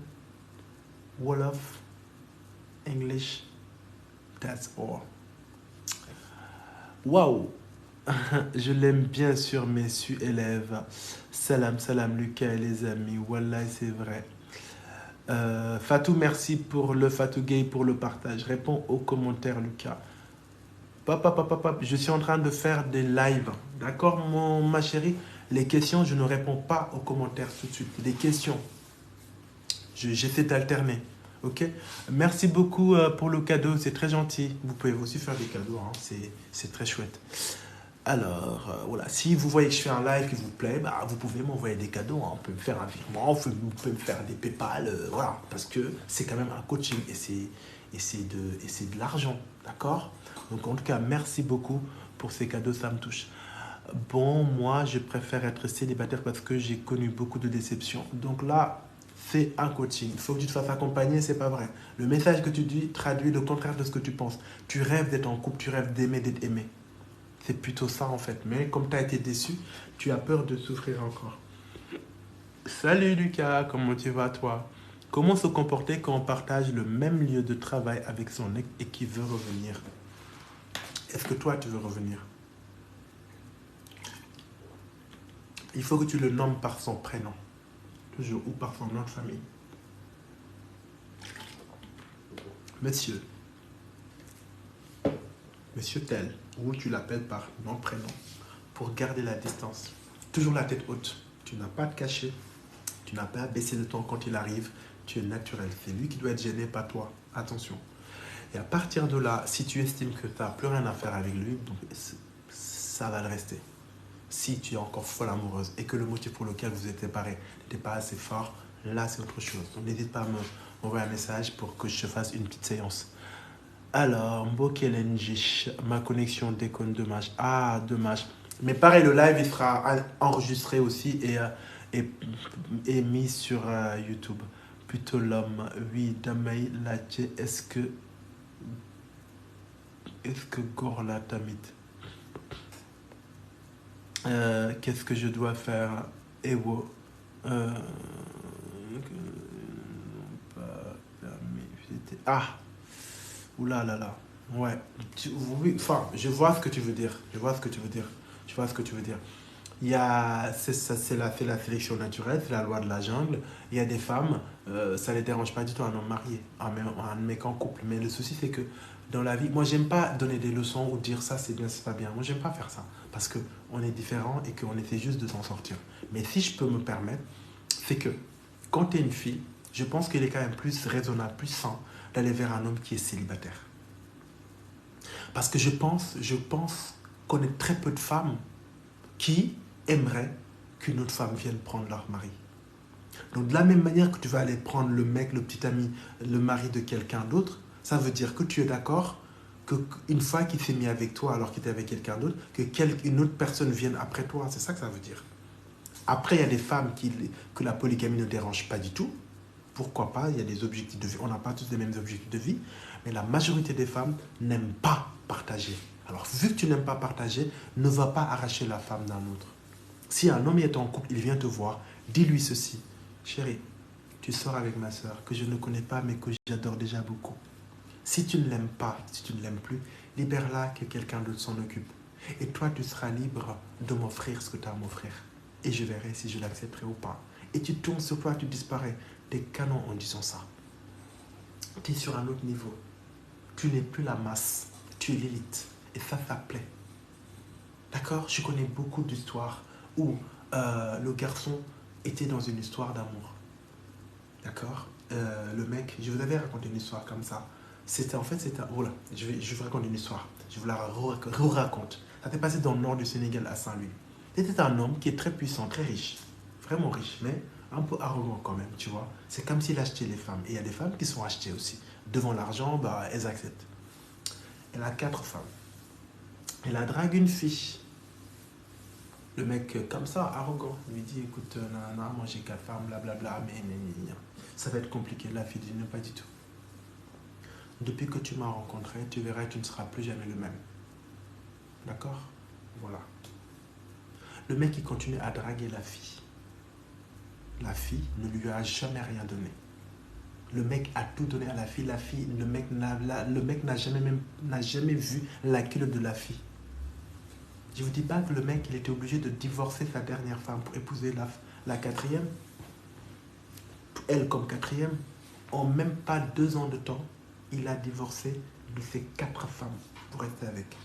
Wolof, English. That's all. Wow. Je l'aime bien sûr, messieurs élèves. Salam, salam, Lucas et les amis. Wallah, c'est vrai. Fatou, merci pour le Fatou Gay pour le partage. Réponds aux commentaires, Lucas. Papa, je suis en train de faire des lives. D'accord, ma chérie? Les questions, je ne réponds pas aux commentaires tout de suite. Des questions. J'essaie d'alterner. Ok? Merci beaucoup pour le cadeau. C'est très gentil. Vous pouvez aussi faire des cadeaux. Hein. C'est très chouette. Alors, voilà, si vous voyez que je fais un live qui vous plaît, bah, vous pouvez m'envoyer des cadeaux, hein. On peut me faire un virement, vous pouvez me faire des PayPal, voilà, parce que c'est quand même un coaching et c'est de l'argent, d'accord? Donc, en tout cas, merci beaucoup pour ces cadeaux, ça me touche. Bon, moi, je préfère être célibataire parce que j'ai connu beaucoup de déceptions. Donc là, c'est un coaching. Il faut que tu te fasses accompagner, c'est pas vrai. Le message que tu dis traduit le contraire de ce que tu penses. Tu rêves d'être en couple, tu rêves d'aimer, d'être aimé. C'est plutôt ça en fait. Mais comme tu as été déçu, tu as peur de souffrir encore. Salut Lucas, comment tu vas toi? Comment se comporter quand on partage le même lieu de travail avec son ex et qui veut revenir? Est-ce que toi tu veux revenir? Il faut que tu le nommes par son prénom, toujours, ou par son nom de famille. Monsieur, monsieur tel, ou tu l'appelles par nom, prénom, pour garder la distance. Toujours la tête haute. Tu n'as pas de cachet, tu n'as pas à baisser le ton quand il arrive, tu es naturel. C'est lui qui doit être gêné, pas toi. Attention. Et à partir de là, si tu estimes que tu n'as plus rien à faire avec lui, donc ça va le rester. Si tu es encore folle amoureuse et que le motif pour lequel vous êtes séparés n'était pas assez fort, là c'est autre chose. Donc n'hésite pas à m'envoyer un message pour que je te fasse une petite séance. Alors, Mbokelenjish, ma connexion déconne, dommage. Ah, dommage. Mais pareil, le live il sera enregistré aussi et, et mis sur YouTube. Plutôt l'homme, oui, Damay, Lache, est-ce que Gorla Tamit qu'est-ce que je dois faire? Ewo. Pas permis. Ah! Oula là là. Ouais. Oui, enfin, je vois ce que tu veux dire. Je vois ce que tu veux dire. Je vois ce que tu veux dire. Il y a, c'est la sélection naturelle, c'est la loi de la jungle. Il y a des femmes, ça ne les dérange pas du tout un homme marié, un mec en couple. Mais le souci, c'est que dans la vie, moi, j'aime pas donner des leçons ou dire ça, c'est bien, c'est pas bien. Moi, j'aime pas faire ça. Parce qu'on est différents et qu'on essaie juste de s'en sortir. Mais si je peux me permettre, c'est que quand tu es une fille, je pense qu'il est quand même plus raisonnable, plus sain d'aller vers un homme qui est célibataire. Parce que je pense connaître très peu de femmes qui aimeraient qu'une autre femme vienne prendre leur mari. Donc de la même manière que tu vas aller prendre le mec, le petit ami, le mari de quelqu'un d'autre, ça veut dire que tu es d'accord qu'une fois qu'il s'est mis avec toi alors qu'il était avec quelqu'un d'autre, qu'une autre personne vienne après toi. C'est ça que ça veut dire. Après, il y a des femmes que la polygamie ne dérange pas du tout. Pourquoi pas? Il y a des objectifs de vie. On n'a pas tous les mêmes objectifs de vie. Mais la majorité des femmes n'aiment pas partager. Alors, vu que tu n'aimes pas partager, ne va pas arracher la femme d'un autre. Si un homme est en couple, il vient te voir, dis-lui ceci. Chérie, tu sors avec ma soeur, que je ne connais pas, mais que j'adore déjà beaucoup. Si tu ne l'aimes pas, si tu ne l'aimes plus, libère-la, que quelqu'un d'autre s'en occupe. Et toi, tu seras libre de m'offrir ce que tu as à m'offrir. Et je verrai si je l'accepterai ou pas. Et tu tournes sur toi, tu disparais. T'es canon en disant ça. Tu es sur un autre niveau. Tu n'es plus la masse, tu es l'élite. Et ça plaît. D'accord? Je connais beaucoup d'histoires où le garçon était dans une histoire d'amour. D'accord? Le mec, je vous avais raconté une histoire comme ça. C'était en fait, c'était. Voilà, je vous raconte une histoire. Je vous la raconte. Ça s'est passé dans le nord du Sénégal, à Saint-Louis. C'était un homme qui est très puissant, très riche. Vraiment riche, mais un peu arrogant quand même, tu vois. C'est comme s'il achetait les femmes. Et il y a des femmes qui sont achetées aussi. Devant l'argent, bah, elles acceptent. Elle a 4 femmes. Elle a dragué une fille. Le mec, comme ça, arrogant, lui dit, écoute, non, moi j'ai 4 femmes, blablabla, mais ça va être compliqué. La fille dit, non, pas du tout. Depuis que tu m'as rencontré, tu verras, tu ne seras plus jamais le même. D'accord? Voilà. Le mec, il continue à draguer la fille. La fille ne lui a jamais rien donné. Le mec a tout donné à la fille. Le mec n'a jamais vu la culotte de la fille. Je ne vous dis pas que le mec, il était obligé de divorcer sa dernière femme pour épouser la quatrième. Elle comme quatrième. En même pas 2 ans de temps, il a divorcé de ses 4 femmes pour rester avec.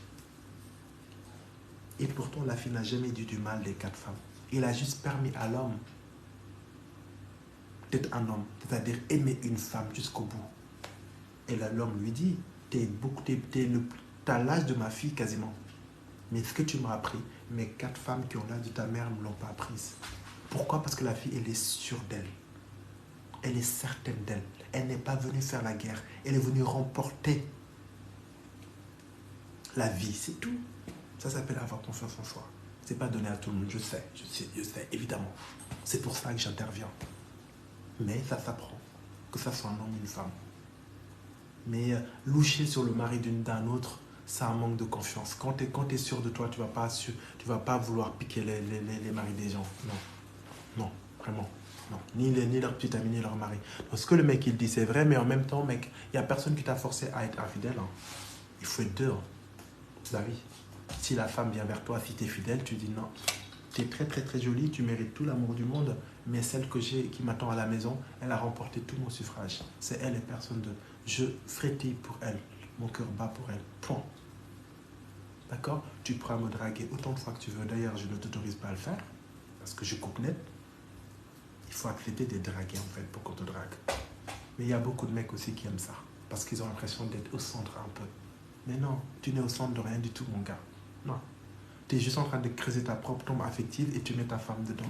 Et pourtant, la fille n'a jamais dit du mal des 4 femmes. Il a juste permis à l'homme d'être un homme, c'est-à-dire aimer une femme jusqu'au bout. Et là, l'homme lui dit, t'as l'âge de ma fille quasiment. Mais ce que tu m'as appris, mes 4 femmes qui ont l'âge de ta mère ne l'ont pas apprise. Pourquoi? Parce que la fille, elle est sûre d'elle. Elle est certaine d'elle. Elle n'est pas venue faire la guerre. Elle est venue remporter la vie, c'est tout. Ça s'appelle avoir confiance en soi. C'est pas donné à tout le monde, je sais, évidemment. C'est pour ça que j'interviens. Mais ça s'apprend, que ça soit un homme ou une femme. Mais loucher sur le mari d'un autre, c'est un manque de confiance. Quand tu es sûr de toi, tu vas pas vouloir piquer les maris des gens. Non, non, vraiment. Non, ni leur petite amie, ni leur mari. Donc, ce que le mec, il dit, c'est vrai, mais en même temps, mec, il n'y a personne qui t'a forcé à être infidèle. Hein. Il faut être deux. Hein. Bah oui. Si la femme vient vers toi, si tu es fidèle, tu dis non. Tu es très, très, très jolie, tu mérites tout l'amour du monde, mais celle que j'ai, qui m'attend à la maison, elle a remporté tout mon suffrage. C'est elle et personne d'autre. Je frétille pour elle. Mon cœur bat pour elle. Point. D'accord? Tu pourras me draguer autant de fois que tu veux. D'ailleurs, je ne t'autorise pas à le faire, parce que je coupe net. Il faut accepter d'être dragué, en fait, pour qu'on te drague. Mais il y a beaucoup de mecs aussi qui aiment ça, parce qu'ils ont l'impression d'être au centre un peu. Mais non, tu n'es au centre de rien du tout, mon gars. Non. Tu es juste en train de creuser ta propre tombe affective et tu mets ta femme dedans.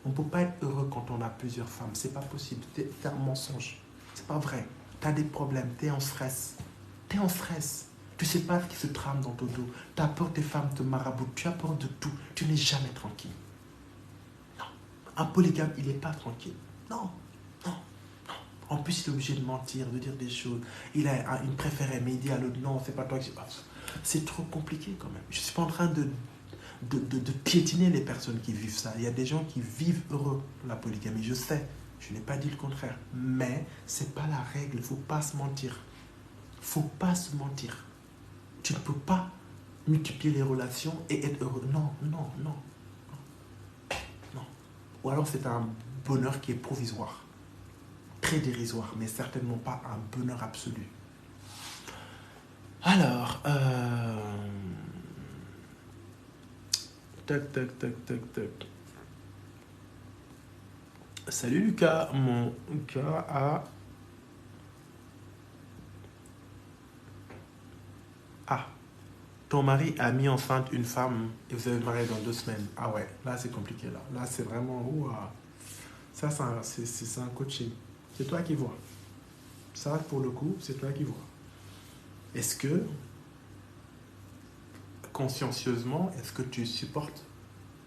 On ne peut pas être heureux quand on a plusieurs femmes. C'est pas possible. C'est un mensonge. C'est pas vrai. Tu as des problèmes. Tu es en stress. Tu es en stress. Tu sais pas ce qui se trame dans ton dos. Tu as peur que tes femmes te maraboutent. Tu as peur de tout. Tu n'es jamais tranquille. Non. Un polygame, il n'est pas tranquille. Non. Non. Non. En plus, il est obligé de mentir, de dire des choses. Il a une préférée, mais il dit à l'autre non, c'est pas toi qui. C'est trop compliqué quand même. Je ne suis pas en train de piétiner les personnes qui vivent ça. Il y a des gens qui vivent heureux la polygamie, je sais. Je n'ai pas dit le contraire. Mais ce n'est pas la règle, il ne faut pas se mentir. Il ne faut pas se mentir. Tu ne peux pas multiplier les relations et être heureux. Non, non, non, non. Ou alors c'est un bonheur qui est provisoire, très dérisoire, mais certainement pas un bonheur absolu. Alors, tac, tac, tac, tac, tac. Salut Lucas, mon gars a... Ah, ton mari a mis enceinte une femme et vous avez marié dans 2 semaines. Ah ouais, là c'est compliqué là. Là c'est vraiment... Ouah. Ça c'est un coaching. C'est toi qui vois. Ça pour le coup, c'est toi qui vois. Est-ce que, consciencieusement, est-ce que tu supportes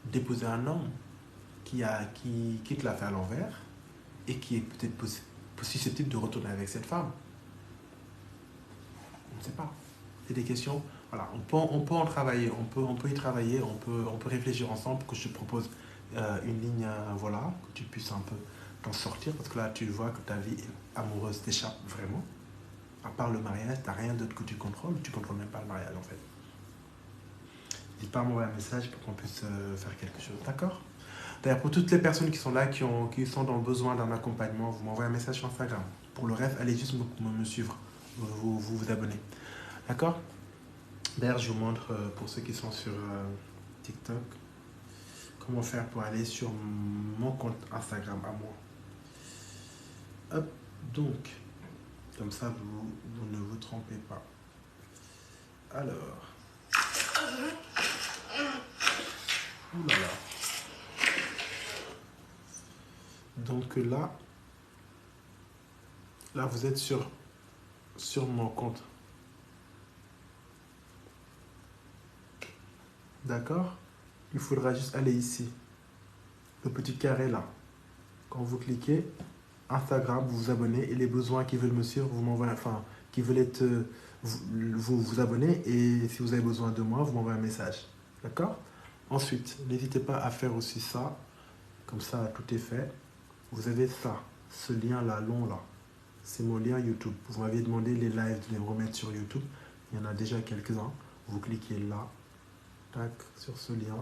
d'épouser un homme qui te l'a fait à l'envers et qui est peut-être susceptible de retourner avec cette femme? On ne sait pas. C'est des questions. Voilà, on peut en travailler, on peut y travailler, on peut réfléchir ensemble pour que je te propose une ligne, voilà, que tu puisses un peu t'en sortir, parce que là, tu vois que ta vie amoureuse t'échappe vraiment. À part le mariage, tu n'as rien d'autre que tu contrôles même pas le mariage en fait. N'hésite pas à m'envoyer un message pour qu'on puisse faire quelque chose, d'accord? D'ailleurs, pour toutes les personnes qui sont là, qui sont dans le besoin d'un accompagnement, vous m'envoyez un message sur Instagram. Pour le reste, allez juste me suivre, vous abonner. D'accord? D'ailleurs, je vous montre, pour ceux qui sont sur TikTok, comment faire pour aller sur mon compte Instagram à moi. Hop, donc, comme ça, vous ne vous trompez pas. Alors. Ouh là là. Donc là vous êtes sur mon compte. D'accord? Il faudra juste aller ici. Le petit carré là. Quand vous cliquez, Instagram, vous vous abonnez et les besoins qui veulent me suivre, vous m'envoyez, enfin, qui veulent être, vous abonnez et si vous avez besoin de moi, vous m'envoyez un message. D'accord? Ensuite, n'hésitez pas à faire aussi ça. Comme ça, tout est fait. Vous avez ça, ce lien-là, long là. C'est mon lien YouTube. Vous m'aviez demandé les lives de les remettre sur YouTube. Il y en a déjà quelques-uns. Vous cliquez là, tac, sur ce lien.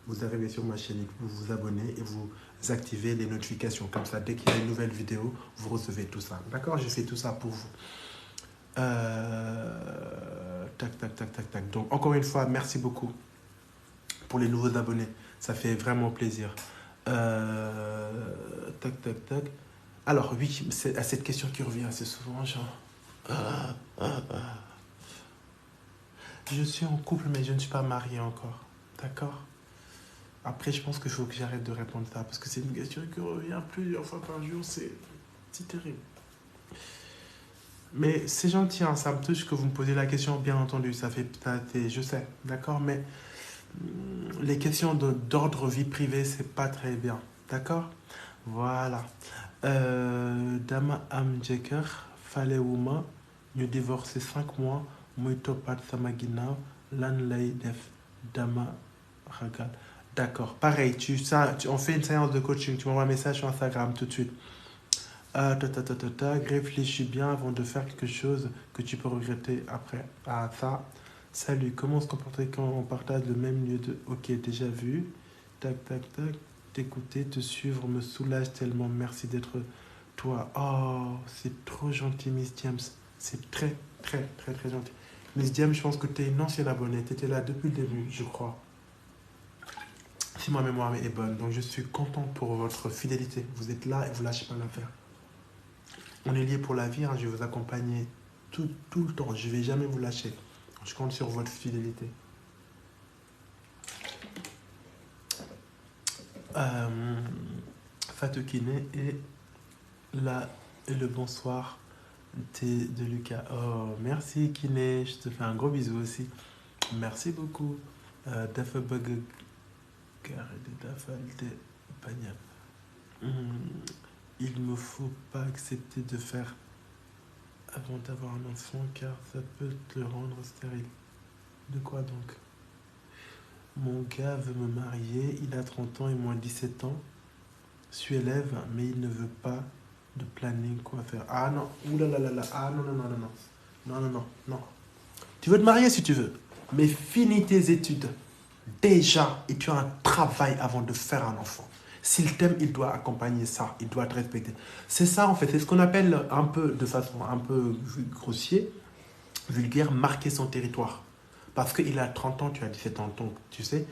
Vous arrivez sur ma chaîne YouTube, vous vous abonnez et vous activez les notifications. Comme ça, dès qu'il y a une nouvelle vidéo, vous recevez tout ça. D'accord? Je fais tout ça pour vous. Tac, tac, tac, tac, tac. Donc, encore une fois, merci beaucoup pour les nouveaux abonnés. Ça fait vraiment plaisir. Tac, tac, tac. Alors, oui, c'est à cette question qui revient assez souvent, genre... Je suis en couple, mais je ne suis pas marié encore. D'accord? Après, je pense qu'il faut que j'arrête de répondre ça, parce que c'est une question qui revient plusieurs fois par jour. C'est terrible. Mais c'est gentil, hein, ça me touche que vous me posez la question, bien entendu. Je sais, d'accord? Mais les questions d'ordre vie privée, c'est pas très bien. D'accord? Voilà. Dama Amjeker, Fale Wouma, ñu divorcé 5 mois, muy toppaat sama ginnaaw, lan lay def Dama ragal. D'accord. Pareil, on fait une séance de coaching. Tu m'envoies un message sur Instagram tout de suite. Réfléchis bien avant de faire quelque chose que tu peux regretter après. Ah, ça. Salut, comment se comporter quand on partage le même lieu de... Ok, déjà vu. Tac, tac, tac. T'écouter, te suivre me soulage tellement. Merci d'être toi. Oh, c'est trop gentil, Miss James. C'est très, très, très, très gentil. Miss James, je pense que tu es une ancienne abonnée. Tu étais là depuis le début, je crois. Si ma mémoire est bonne. Donc, je suis content pour votre fidélité. Vous êtes là et vous lâchez pas l'affaire. On est liés pour la vie. Hein. Je vais vous accompagner tout le temps. Je ne vais jamais vous lâcher. Je compte sur votre fidélité. Fatou Kiné et le bonsoir de Lucas. Oh, merci Kiné. Je te fais un gros bisou aussi. Merci beaucoup. Dafa Bug Dafa Pagnal. Il ne faut pas accepter de faire avant d'avoir un enfant car ça peut te le rendre stérile. De quoi donc? Mon gars veut me marier, il a 30 ans et moi 17 ans. Je suis élève, mais il ne veut pas de planning, quoi faire. Ah non, oulalalala, ah non, non, non, non, non. Non, non, non, non. Tu veux te marier si tu veux, mais finis tes études déjà et tu as un travail avant de faire un enfant. S'il t'aime, il doit accompagner ça, il doit te respecter. C'est ça en fait, c'est ce qu'on appelle un peu, de façon un peu grossier, vulgaire, marquer son territoire. Parce qu'il a 30 ans, tu as 17 ans, donc tu sais,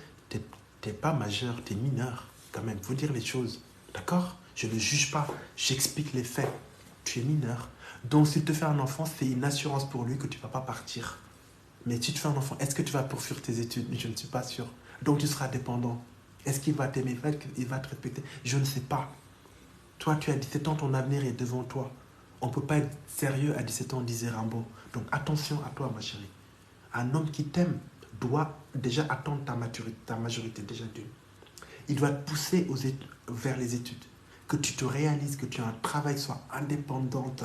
t'es pas majeur, t'es mineur quand même, faut dire les choses. D'accord? Je ne juge pas, j'explique les faits. Tu es mineur. Donc s'il te fait un enfant, c'est une assurance pour lui que tu ne vas pas partir. Mais si tu fais un enfant, est-ce que tu vas poursuivre tes études? Je ne suis pas sûr. Donc tu seras dépendant. Est-ce qu'il va t'aimer? Il va te respecter? Je ne sais pas. Toi, tu as 17 ans, ton avenir est devant toi. On ne peut pas être sérieux à 17 ans, disait Rimbaud. Donc attention à toi, ma chérie. Un homme qui t'aime doit déjà attendre ta majorité, déjà d'une. Il doit te pousser vers les études. Que tu te réalises, que tu as un travail, soit indépendante,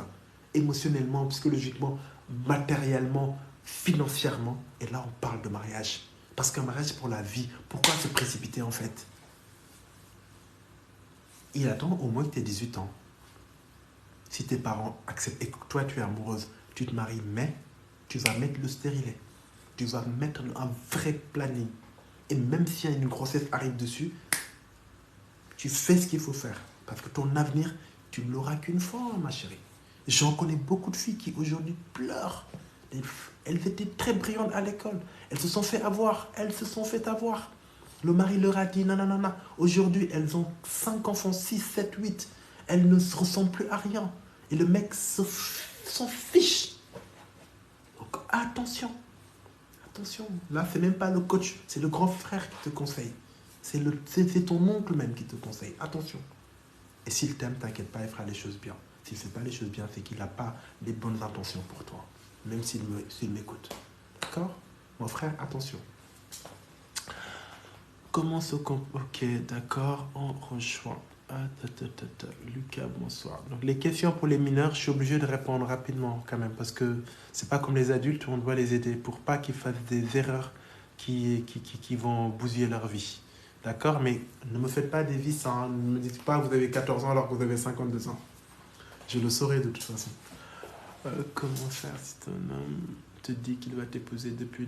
émotionnellement, psychologiquement, matériellement, financièrement. Et là, on parle de mariage. Parce qu'un mariage, c'est pour la vie. Pourquoi se précipiter, en fait? Il attend au moins que tu aies 18 ans. Si tes parents acceptent et que toi, tu es amoureuse, tu te maries, mais tu vas mettre le stérilet. Tu vas mettre un vrai planning. Et même s'il y a une grossesse arrive dessus, tu fais ce qu'il faut faire. Parce que ton avenir, tu ne l'auras qu'une fois, ma chérie. J'en connais beaucoup de filles qui aujourd'hui pleurent. Elles étaient très brillantes à l'école. Elles se sont fait avoir. Elles se sont fait avoir. Le mari leur a dit non, non, non, non. Aujourd'hui, elles ont 5 enfants, 6, 7, 8. Elles ne se ressemblent plus à rien. Et le mec s'en fiche. Donc attention. Attention. Là, c'est même pas le coach. C'est le grand frère qui te conseille. C'est ton oncle même qui te conseille. Attention. Et s'il t'aime, t'inquiète pas, il fera les choses bien. S'il ne fait pas les choses bien, c'est qu'il n'a pas les bonnes intentions pour toi. Même s'il m'écoute. D'accord? Mon frère, attention. Comment se Ok, d'accord, on rejoint. Lucas, bonsoir. Donc les questions pour les mineurs, je suis obligé de répondre rapidement quand même. Parce que c'est pas comme les adultes, on doit les aider pour pas qu'ils fassent des erreurs qui vont bousiller leur vie. D'accord? Mais ne me faites pas des vices, hein. Ne me dites pas que vous avez 14 ans alors que vous avez 52 ans. Je le saurai de toute façon. Comment faire si ton homme te dit qu'il va t'épouser depuis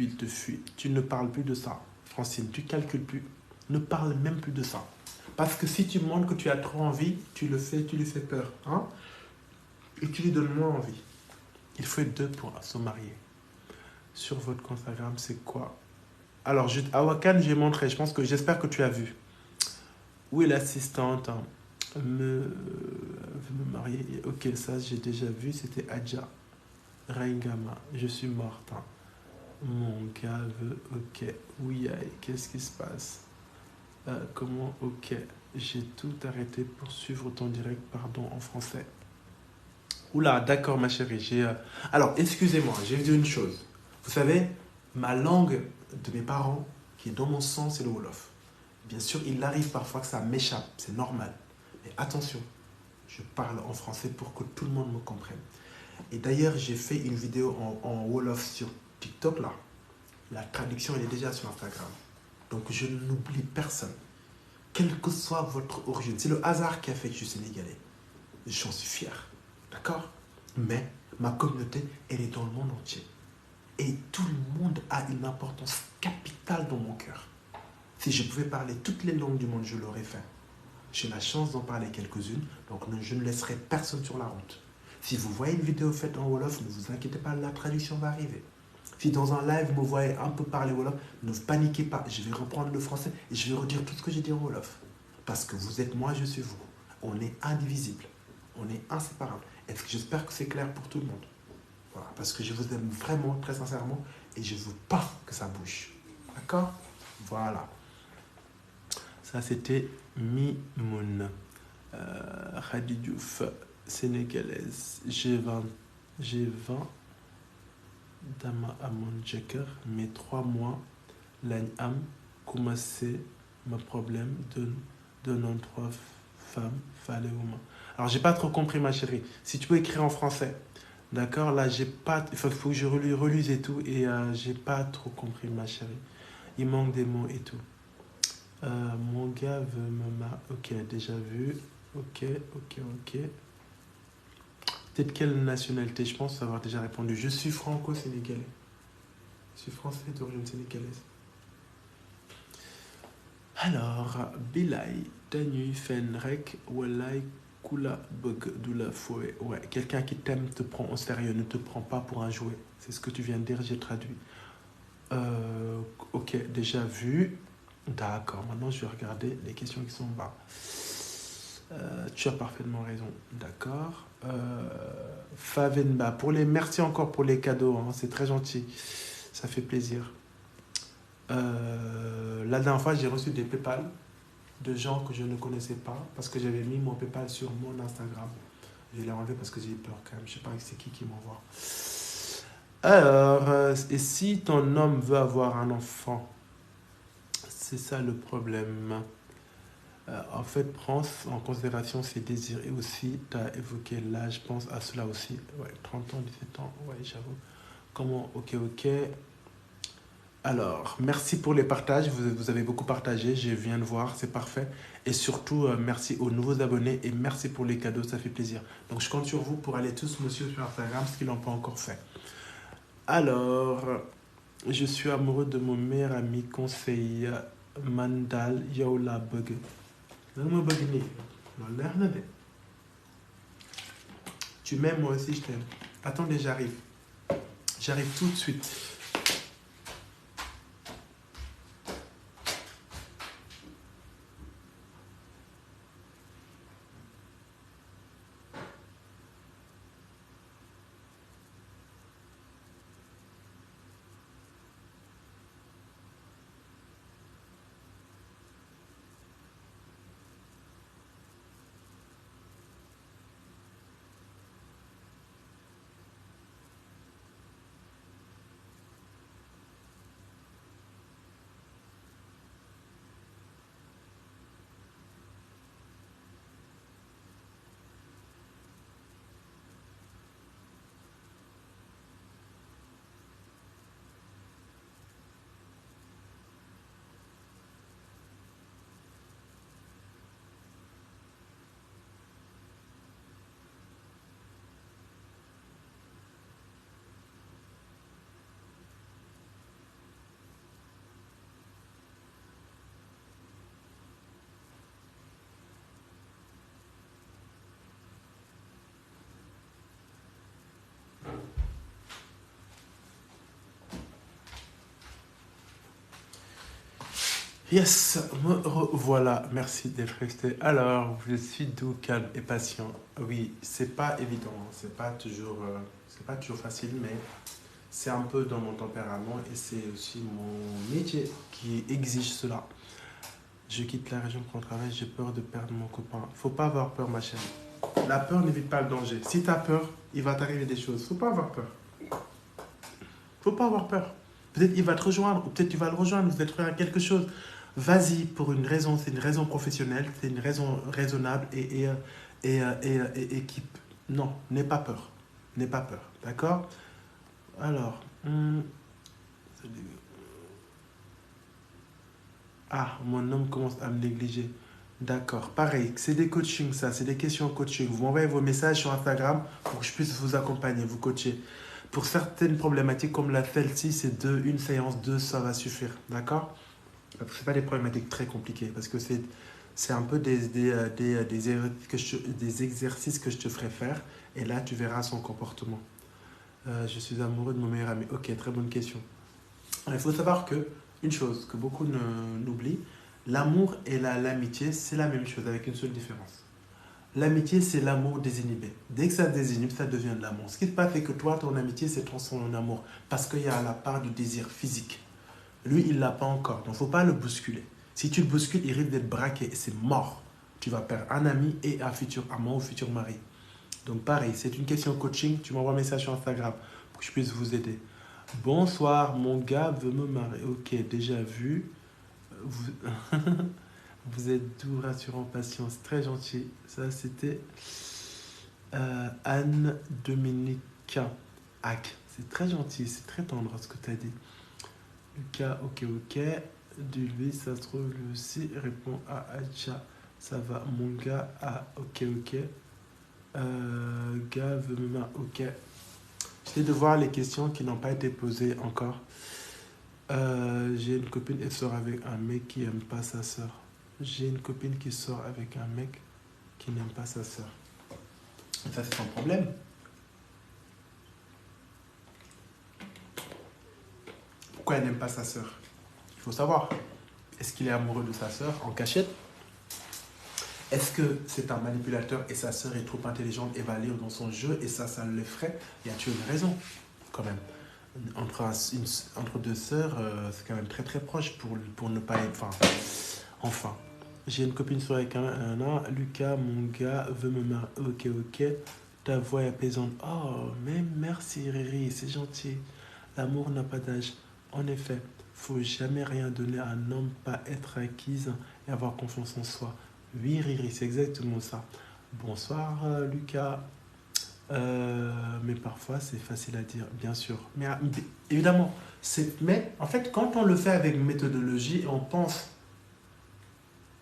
il te fuit? Tu ne parles plus de ça, Francine. Tu calcules plus. Ne parle même plus de ça. Parce que si tu montres que tu as trop envie, tu lui fais peur. Hein? Et tu lui donnes moins envie. Il faut être deux pour se marier. Sur votre Instagram, c'est quoi? Alors, à Wakan, j'ai montré. J'espère que tu as vu. Où est l'assistante? Me marier. Ok, ça, j'ai déjà vu. C'était Adja. Raingama. Je suis morte. Hein. Mon gars veut. Ok. Oui, qu'est-ce qui se passe? Comment? Ok. J'ai tout arrêté pour suivre ton direct. Pardon, en français. Oula, d'accord, ma chérie. Alors, excusez-moi, j'ai dit une chose. Vous savez, ma langue de mes parents, qui est dans mon sang, c'est le Wolof. Bien sûr, il arrive parfois que ça m'échappe, c'est normal. Mais attention, je parle en français pour que tout le monde me comprenne. Et d'ailleurs, j'ai fait une vidéo en Wolof sur TikTok, là. La traduction, elle est déjà sur Instagram. Donc, je n'oublie personne. Quelle que soit votre origine. C'est le hasard qui a fait que je suis sénégalais. J'en suis fier. D'accord? Mais ma communauté, elle est dans le monde entier. Et tout le monde a une importance capitale dans mon cœur. Si je pouvais parler toutes les langues du monde, je l'aurais fait. J'ai la chance d'en parler quelques-unes, donc je ne laisserai personne sur la route. Si vous voyez une vidéo faite en Wolof, ne vous inquiétez pas, la traduction va arriver. Si dans un live, vous me voyez un peu parler Wolof, ne paniquez pas, je vais reprendre le français et je vais redire tout ce que j'ai dit en Wolof. Parce que vous êtes moi, je suis vous. On est indivisibles. On est inséparables. J'espère que c'est clair pour tout le monde. Voilà, parce que je vous aime vraiment, très sincèrement, et je ne veux pas que ça bouge. D'accord? Voilà. Ça, c'était Mimoun. Khadi Diouf, sénégalaise. G20 Dama Amon Jeker. Mais 3 mois, l'âne am commencé mon problème de non 3 femmes, fallait au moins. Alors, j'ai pas trop compris, ma chérie. Si tu peux écrire en français. D'accord, là, j'ai pas. Il faut que je relise et tout. Et j'ai pas trop compris, ma chérie. Il manque des mots et tout. Mon gars veut me marier. Ok, déjà vu. Ok. Peut-être quelle nationalité? Je pense avoir déjà répondu. Je suis franco-sénégalais. Je suis français d'origine sénégalaise. Alors, Bilay, Danu, Fenrek, Walai, Kula, Bug, Dula, Fouet. Ouais, quelqu'un qui t'aime te prend au sérieux, ne te prend pas pour un jouet. C'est ce que tu viens de dire, j'ai traduit. Ok, déjà vu. D'accord, maintenant je vais regarder les questions qui sont en bas. Tu as parfaitement raison, d'accord. Favenba, merci encore pour les cadeaux, hein, c'est très gentil, ça fait plaisir. La dernière fois, j'ai reçu des PayPal de gens que je ne connaissais pas parce que j'avais mis mon PayPal sur mon Instagram. Je l'ai enlevé parce que j'ai peur quand même, je sais pas c'est qui m'envoie. Alors, et si ton homme veut avoir un enfant, c'est ça le problème. En fait, prends en considération ses désirs et aussi, tu as évoqué l'âge, pense à cela aussi. Ouais, 30 ans, 17 ans, ouais, j'avoue. Comment? Ok. Alors, merci pour les partages, vous avez beaucoup partagé, je viens de voir, c'est parfait. Et surtout, merci aux nouveaux abonnés et merci pour les cadeaux, ça fait plaisir. Donc, je compte sur vous pour aller tous me suivre sur Instagram, ce qu'ils n'ont pas encore fait. Alors, je suis amoureux de mon meilleur ami conseil Mandal Yaola Bug. Tu m'aimes, moi aussi je t'aime. Attendez, j'arrive. J'arrive tout de suite. Yes, me revoilà. Merci d'être resté. Alors, je suis doux, calme et patient. Oui, c'est pas évident, hein. C'est pas toujours facile, mais c'est un peu dans mon tempérament et c'est aussi mon métier qui exige cela. Je quitte la région pour le travail, j'ai peur de perdre mon copain. Faut pas avoir peur, ma chérie. La peur n'évite pas le danger. Si tu as peur, il va t'arriver des choses. Faut pas avoir peur. Faut pas avoir peur. Peut-être il va te rejoindre, ou peut-être tu vas le rejoindre, vous êtes prêt à quelque chose. Vas-y pour une raison, c'est une raison professionnelle, c'est une raison raisonnable et équipe. Non, n'aie pas peur. N'aie pas peur, d'accord? Alors, Ah, mon homme commence à me négliger. D'accord. Pareil, c'est des coachings, ça. C'est des questions coaching. Vous m'envoyez vos messages sur Instagram pour que je puisse vous accompagner, vous coacher. Pour certaines problématiques comme la celle-ci, c'est une séance, deux, ça va suffire. D'accord? Ce n'est pas des problématiques très compliquées parce que c'est un peu des exercices que je te ferai faire et là, tu verras son comportement. Je suis amoureux de mon meilleur ami. Ok, très bonne question. Il faut savoir que une chose que beaucoup n'oublient, l'amour et l'amitié, c'est la même chose avec une seule différence. L'amitié, c'est l'amour désinhibé. Dès que ça désinhibe, ça devient de l'amour. Ce qui se passe, c'est que toi, ton amitié s'est transformée en amour parce qu'il y a la part du désir physique. Lui, il ne l'a pas encore. Donc, il ne faut pas le bousculer. Si tu le bouscules, il risque d'être braqué. C'est mort. Tu vas perdre un ami et un futur amant ou futur mari. Donc, pareil, c'est une question coaching. Tu m'envoies un message sur Instagram pour que je puisse vous aider. Bonsoir, mon gars veut me marier. Ok, déjà vu. Vous, vous êtes doux, rassurant, patient. C'est très gentil. Ça, c'était Anne-Dominique Hack. C'est très gentil, c'est très tendre ce que tu as dit. Lucas, ok, ok. Du lui, ça se trouve, lui aussi répond à Acha. Ça va, mon gars, ah, ok, ok. Gars veut me marier, ok. J'essaie de voir les questions qui n'ont pas été posées encore. J'ai une copine, elle sort avec un mec qui n'aime pas sa soeur. J'ai une copine qui sort avec un mec qui n'aime pas sa soeur. Ça, c'est son problème. Pourquoi elle n'aime pas sa soeur? Il faut savoir. Est-ce qu'il est amoureux de sa soeur en cachette? Est-ce que c'est un manipulateur et sa soeur est trop intelligente et va lire dans son jeu et ça l'effraie? Il y a-t-il une raison quand même? Entre deux sœurs, c'est quand même très très proche pour ne pas être... Enfin, j'ai une copine sur avec un an. Lucas, mon gars, veut me marier. Ok, ok. Ta voix est apaisante. Oh, mais merci Riri, c'est gentil. L'amour n'a pas d'âge. En effet, faut jamais rien donner à un homme, pas être acquise et avoir confiance en soi. Oui, Riri, c'est exactement ça. Bonsoir, Lucas. Mais parfois, c'est facile à dire, bien sûr. Mais évidemment, mais en fait, quand on le fait avec méthodologie et on pense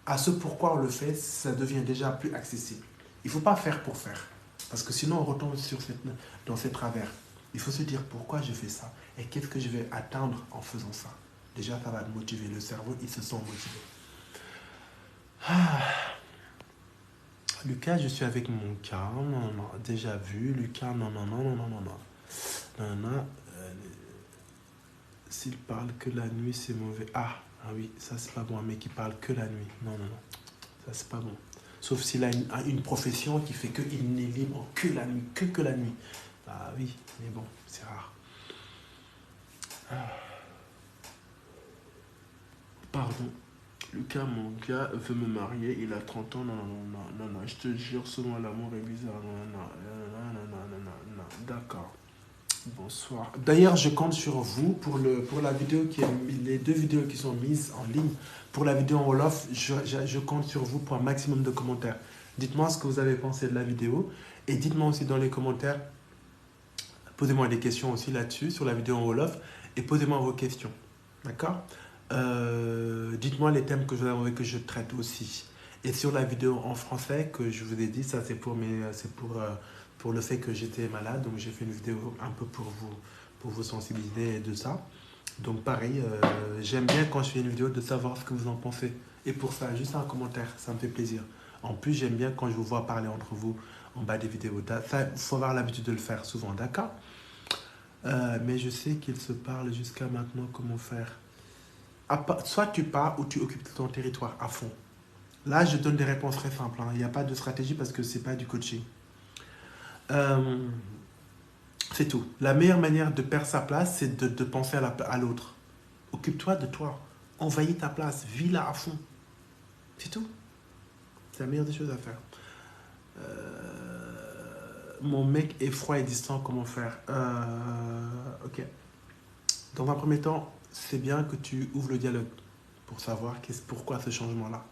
à ce pourquoi on le fait, ça devient déjà plus accessible. Il ne faut pas faire pour faire. Parce que sinon, on retombe dans ces travers. Il faut se dire pourquoi je fais ça et qu'est-ce que je vais atteindre en faisant ça. Déjà, ça va te motiver. Le cerveau, il se sent motivé. Ah. Lucas, je suis avec mon cas. Non, non, déjà vu. Lucas, non, non, non, non, non, non, non. Non, non. S'il parle que la nuit, c'est mauvais. Ah, ah oui, ça, c'est pas bon. Un mec qui parle que la nuit. Non, non, non. Ça, c'est pas bon. Sauf s'il a une profession qui fait qu'il n'est libre que la nuit, que la nuit. Ah oui, mais bon, c'est rare. Ah. Pardon. Lucas, mon gars, veut me marier, il a 30 ans. Non, non, non, non, non, je te jure, souvent l'amour est bizarre. Non, non, non, non, non, non, non, non. D'accord. Bonsoir. D'ailleurs, je compte sur vous pour la vidéo les deux vidéos qui sont mises en ligne. Pour la vidéo en Wolof, je compte sur vous pour un maximum de commentaires. Dites-moi ce que vous avez pensé de la vidéo et dites-moi aussi dans les commentaires, posez-moi des questions aussi là-dessus, sur la vidéo en Wolof et posez-moi vos questions. D'accord? Dites-moi les thèmes que je vous ai envoyés que je traite aussi. Et sur la vidéo en français que je vous ai dit, ça c'est pour le fait que j'étais malade. Donc j'ai fait une vidéo un peu pour vous sensibiliser de ça. Donc pareil, j'aime bien quand je fais une vidéo de savoir ce que vous en pensez. Et pour ça, juste un commentaire, ça me fait plaisir. En plus, j'aime bien quand je vous vois parler entre vous en bas des vidéos. Ça, il faut avoir l'habitude de le faire souvent, d'accord? Mais je sais qu'ils se parlent jusqu'à maintenant, comment faire? Soit tu pars ou tu occupes ton territoire à fond. Là, je donne des réponses très simples. Hein. Il n'y a pas de stratégie parce que ce n'est pas du coaching. C'est tout. La meilleure manière de perdre sa place, c'est de penser à l'autre. Occupe-toi de toi. Envahis ta place. Vis-la à fond. C'est tout. C'est la meilleure des choses à faire. Mon mec est froid et distant, comment faire? Ok. Dans un premier temps, c'est bien que tu ouvres le dialogue pour savoir pourquoi ce changement-là.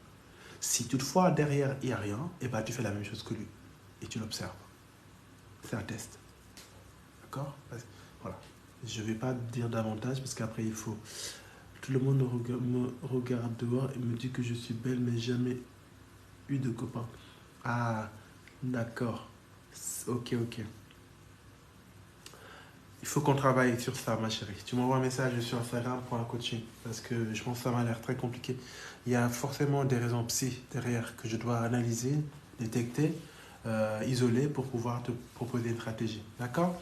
Si toutefois derrière il n'y a rien, et ben, tu fais la même chose que lui et tu l'observes. C'est un test. D'accord? Voilà. Je ne vais pas dire davantage parce qu'après il faut Tout le monde me regarde dehors et me dit que je suis belle, mais jamais eu de copain. Ah, d'accord. Ok, ok. Il faut qu'on travaille sur ça, ma chérie. Tu m'envoies un message sur Instagram pour un coaching. Parce que je pense que ça m'a l'air très compliqué. Il y a forcément des raisons psy derrière que je dois analyser, détecter, isoler pour pouvoir te proposer une stratégie. D'accord?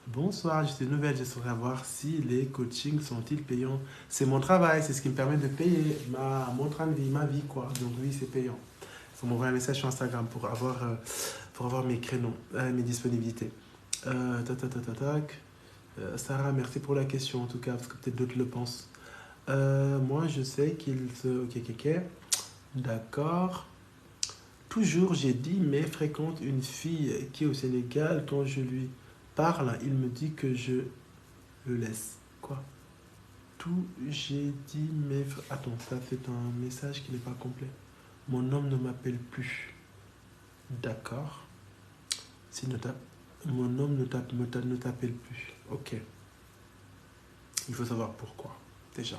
Bonsoir, j'ai des nouvelles. Je souhaiterais savoir si les coachings sont-ils payants. C'est mon travail, c'est ce qui me permet de payer mon train de vie, ma vie, quoi. Donc oui, c'est payant. Il faut m'envoyer un message sur Instagram pour avoir mes créneaux, mes disponibilités. Tac. Sarah, merci pour la question en tout cas, parce que peut-être d'autres le pensent. Moi, je sais qu'il se... Ok. D'accord. Toujours, j'ai dit, mais fréquente une fille qui est au Sénégal. Quand je lui parle, il me dit que je le laisse. Quoi? Tout, j'ai dit, mais... Attends, ça c'est un message qui n'est pas complet. Mon homme ne m'appelle plus. D'accord. Mon homme ne t'appelle plus. Ok. Il faut savoir pourquoi, déjà.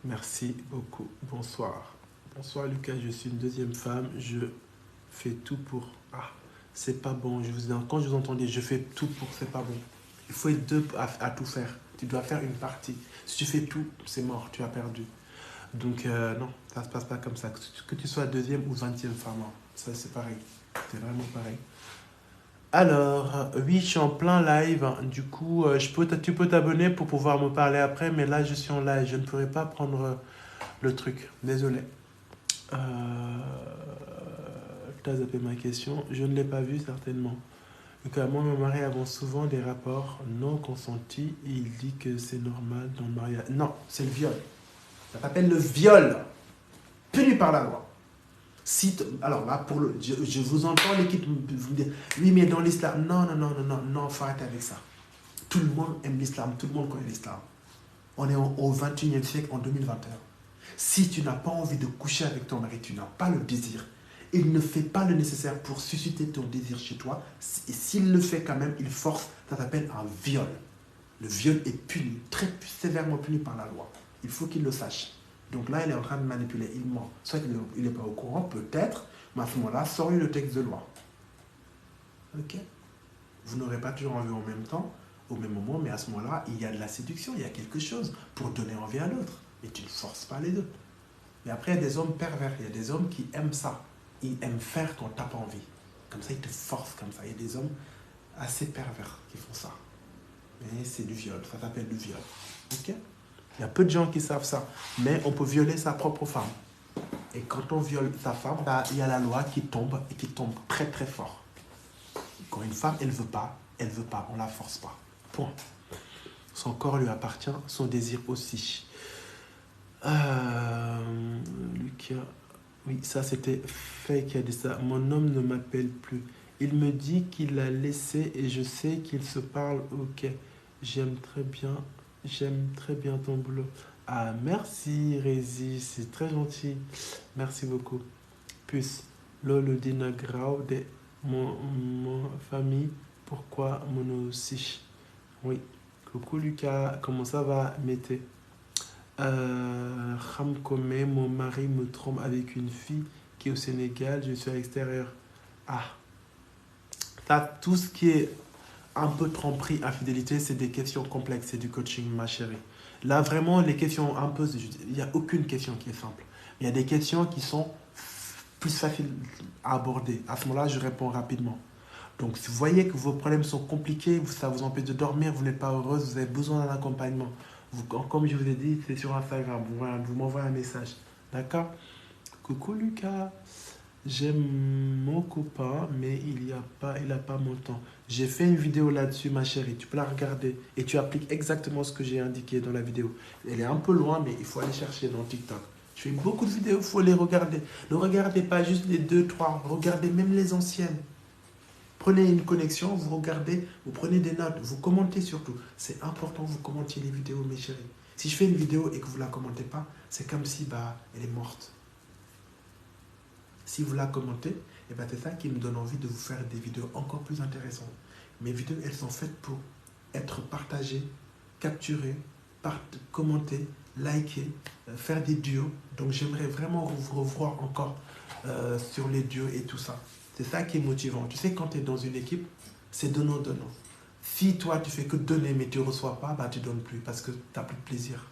Merci beaucoup. Bonsoir. Bonsoir Lucas, je suis une deuxième femme. Je fais tout pour... Ah, c'est pas bon. Quand je vous entendais, je fais tout pour... C'est pas bon. Il faut être deux à tout faire. Tu dois faire une partie. Si tu fais tout, c'est mort. Tu as perdu. Donc, non, ça se passe pas comme ça. Que tu sois deuxième ou 20e femme, hein, ça c'est pareil. C'est vraiment pareil. Alors, oui, je suis en plein live. Du coup, tu peux t'abonner pour pouvoir me parler après, mais là, je suis en live. Je ne pourrai pas prendre le truc. Désolé. Tu as zappé ma question. Je ne l'ai pas vue, certainement. Donc, moi, mon mari avons souvent des rapports non consentis et il dit que c'est normal dans le mariage. Non, c'est le viol. Ça s'appelle le viol. Puni par la loi. Alors là, je vous entends l'équipe vous dire, oui, mais dans l'islam, non, faut arrêter avec ça. Tout le monde aime l'islam, tout le monde connaît l'islam. On est au 21e siècle, en 2021. Si tu n'as pas envie de coucher avec ton mari, tu n'as pas le désir, il ne fait pas le nécessaire pour susciter ton désir chez toi, et s'il le fait quand même, il force, ça s'appelle un viol. Le viol est puni, très sévèrement puni par la loi. Il faut qu'il le sache. Donc là, il est en train de manipuler, il ment. Soit il n'est pas au courant, peut-être, mais à ce moment-là, sort-lui le texte de loi. Ok? Vous n'aurez pas toujours envie en même temps, au même moment, mais à ce moment-là, il y a de la séduction, il y a quelque chose pour donner envie à l'autre. Et tu ne forces pas les deux. Mais après, il y a des hommes pervers, il y a des hommes qui aiment ça. Ils aiment faire quand tu n'as pas envie. Comme ça, ils te forcent comme ça. Il y a des hommes assez pervers qui font ça. Mais c'est du viol, ça s'appelle du viol. Ok? Il y a peu de gens qui savent ça. Mais on peut violer sa propre femme. Et quand on viole sa femme, il y a la loi qui tombe et qui tombe très très fort. Quand une femme, elle veut pas, on ne la force pas. Point. Son corps lui appartient, son désir aussi. Lucas, oui, ça c'était Faye qui a dit ça. Mon homme ne m'appelle plus. Il me dit qu'il l'a laissé et je sais qu'il se parle. Ok, j'aime très bien ton boulot. Ah, merci Rézi, c'est très gentil. Merci beaucoup. Plus, Lolo Dina Grau de mon famille. Pourquoi mon aussi? Oui. Coucou Lucas, comment ça va, Mété? Ramkome, mon mari me trompe avec une fille qui est au Sénégal, je suis à l'extérieur. Ah, tout ce qui est un peu tromperie, infidélité, c'est des questions complexes, c'est du coaching, ma chérie. Là, vraiment, les questions un peu, il n'y a aucune question qui est simple. Il y a des questions qui sont plus faciles à aborder. À ce moment-là, je réponds rapidement. Donc, si vous voyez que vos problèmes sont compliqués, ça vous empêche de dormir, vous n'êtes pas heureuse, vous avez besoin d'un accompagnement. Comme je vous ai dit, c'est sur Instagram. Vous m'envoyez un message. D'accord? Coucou Lucas. J'aime mon copain, mais il n'a pas mon temps. J'ai fait une vidéo là-dessus, ma chérie. Tu peux la regarder. Et tu appliques exactement ce que j'ai indiqué dans la vidéo. Elle est un peu loin, mais il faut aller chercher dans TikTok. Je fais beaucoup de vidéos, il faut les regarder. Ne regardez pas juste les 2, 3. Regardez même les anciennes. Prenez une connexion, vous regardez, vous prenez des notes, vous commentez surtout. C'est important que vous commentiez les vidéos, mes chéris. Si je fais une vidéo et que vous ne la commentez pas, c'est comme si elle est morte. Si vous la commentez, c'est ça qui me donne envie de vous faire des vidéos encore plus intéressantes. Mes vidéos, elles sont faites pour être partagées, capturées, commentées, liker, faire des duos. Donc j'aimerais vraiment vous revoir encore sur les duos et tout ça. C'est ça qui est motivant. Tu sais, quand tu es dans une équipe, c'est donnant-donnant. Si toi, tu fais que donner, mais tu ne reçois pas, bah, tu ne donnes plus parce que tu n'as plus de plaisir.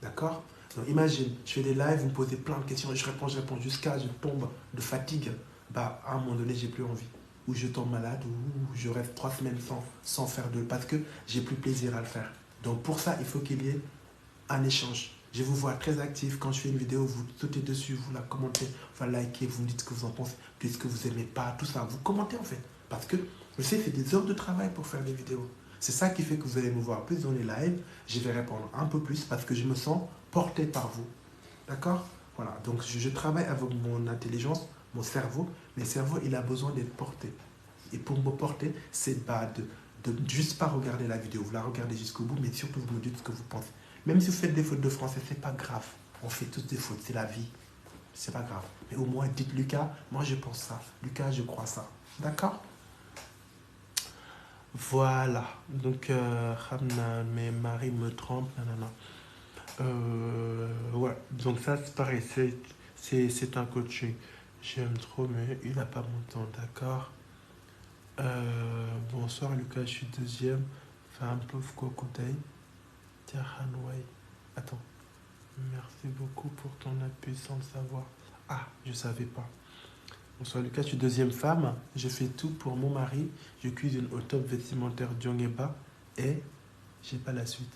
D'accord? Donc imagine, je fais des lives, vous me posez plein de questions, et je réponds jusqu'à je tombe de fatigue. Bah, à un moment donné, j'ai plus envie. Ou je tombe malade, ou je reste 3 semaines sans faire de... Parce que j'ai plus plaisir à le faire. Donc pour ça, il faut qu'il y ait un échange. Je vous vois très actif. Quand je fais une vidéo, vous sautez dessus, vous la commentez, vous la likez, vous me dites ce que vous en pensez, ce que vous aimez pas, tout ça. Vous commentez en fait. Parce que, je sais, c'est des heures de travail pour faire des vidéos. C'est ça qui fait que vous allez me voir plus dans les lives. Je vais répondre un peu plus parce que je me sens porté par vous. D'accord? Voilà. Donc, je travaille avec mon intelligence, mon cerveau. Mais le cerveau, il a besoin d'être porté. Et pour me porter, c'est pas de juste pas regarder la vidéo. Vous la regardez jusqu'au bout, mais surtout, vous me dites ce que vous pensez. Même si vous faites des fautes de français, c'est pas grave. On fait tous des fautes, c'est la vie. C'est pas grave. Mais au moins, dites Lucas, moi je pense ça. Lucas, je crois ça. D'accord? Voilà. Donc, mes maris me trompent. Nanana. Ouais. Donc ça, c'est pareil. C'est un coaching. J'aime trop, mais il n'a pas mon temps. D'accord? Bonsoir Lucas, je suis deuxième. Femme, pauvre Kokutei. Tiahanway. Attends. Merci beaucoup pour ton appui sans le savoir. Ah, je savais pas. Bonsoir Lucas, je suis deuxième femme. Je fais tout pour mon mari. Je cuisine au top vestimentaire Djongeba. Et j'ai pas la suite.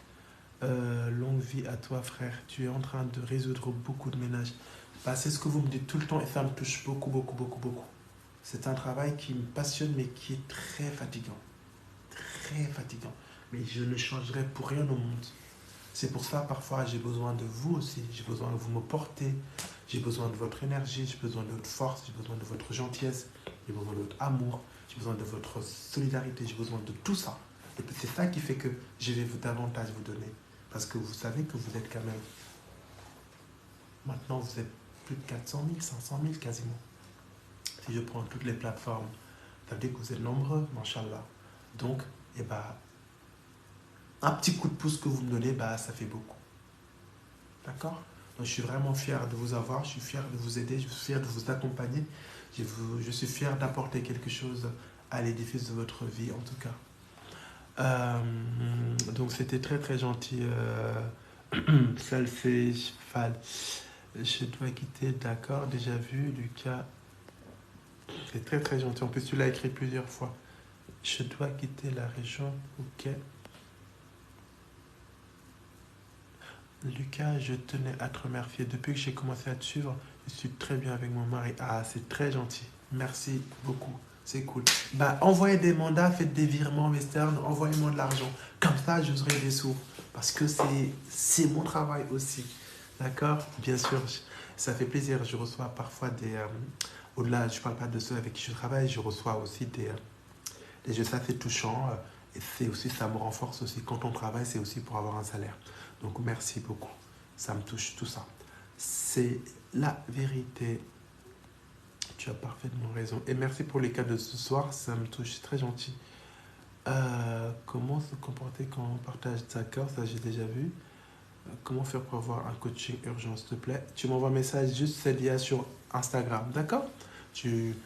Longue vie à toi frère. Tu es en train de résoudre beaucoup de ménages. Bah, c'est ce que vous me dites tout le temps et ça me touche beaucoup, beaucoup, beaucoup, beaucoup. C'est un travail qui me passionne mais qui est très fatigant. Très fatigant. Mais je ne changerai pour rien au monde. C'est pour ça, parfois, j'ai besoin de vous aussi. J'ai besoin que vous me portez. J'ai besoin de votre énergie. J'ai besoin de votre force. J'ai besoin de votre gentillesse. J'ai besoin de votre amour. J'ai besoin de votre solidarité. J'ai besoin de tout ça. Et puis, c'est ça qui fait que je vais davantage vous donner. Parce que vous savez que vous êtes quand même... Maintenant, vous êtes plus de 400 000, 500 000 quasiment. Si je prends toutes les plateformes, ça veut dire que vous êtes nombreux, machallah. Donc, eh ben, un petit coup de pouce que vous me donnez, bah, ça fait beaucoup. D'accord? Donc, je suis vraiment fier de vous avoir, je suis fier de vous aider, je suis fier de vous accompagner. Je suis fier d'apporter quelque chose à l'édifice de votre vie, en tout cas. Donc, c'était très, très gentil. Salsé, Fall. Je dois quitter, d'accord, déjà vu, Lucas. C'est très, très gentil. En plus, tu l'as écrit plusieurs fois. Je dois quitter la région, ok. Lucas, je tenais à te remercier. Depuis que j'ai commencé à te suivre, je suis très bien avec mon mari. Ah, c'est très gentil. Merci beaucoup. C'est cool. Bah, envoyez des mandats, faites des virements western, envoyez-moi de l'argent. Comme ça, je serai des sous. Parce que c'est mon travail aussi. D'accord? Bien sûr, ça fait plaisir. Je reçois parfois des... au-delà, je ne parle pas de ceux avec qui je travaille, je reçois aussi des jeux. Ça, c'est touchant. Et c'est aussi, ça me renforce aussi. Quand on travaille, c'est aussi pour avoir un salaire. Donc, merci beaucoup. Ça me touche, tout ça. C'est la vérité. Tu as parfaitement raison. Et merci pour les cas de ce soir. Ça me touche. C'est très gentil. Comment se comporter quand on partage d'accord? Ça, j'ai déjà vu. Comment faire pour avoir un coaching urgent, s'il te plaît? Tu m'envoies un message juste, c'est lié sur Instagram. D'accord?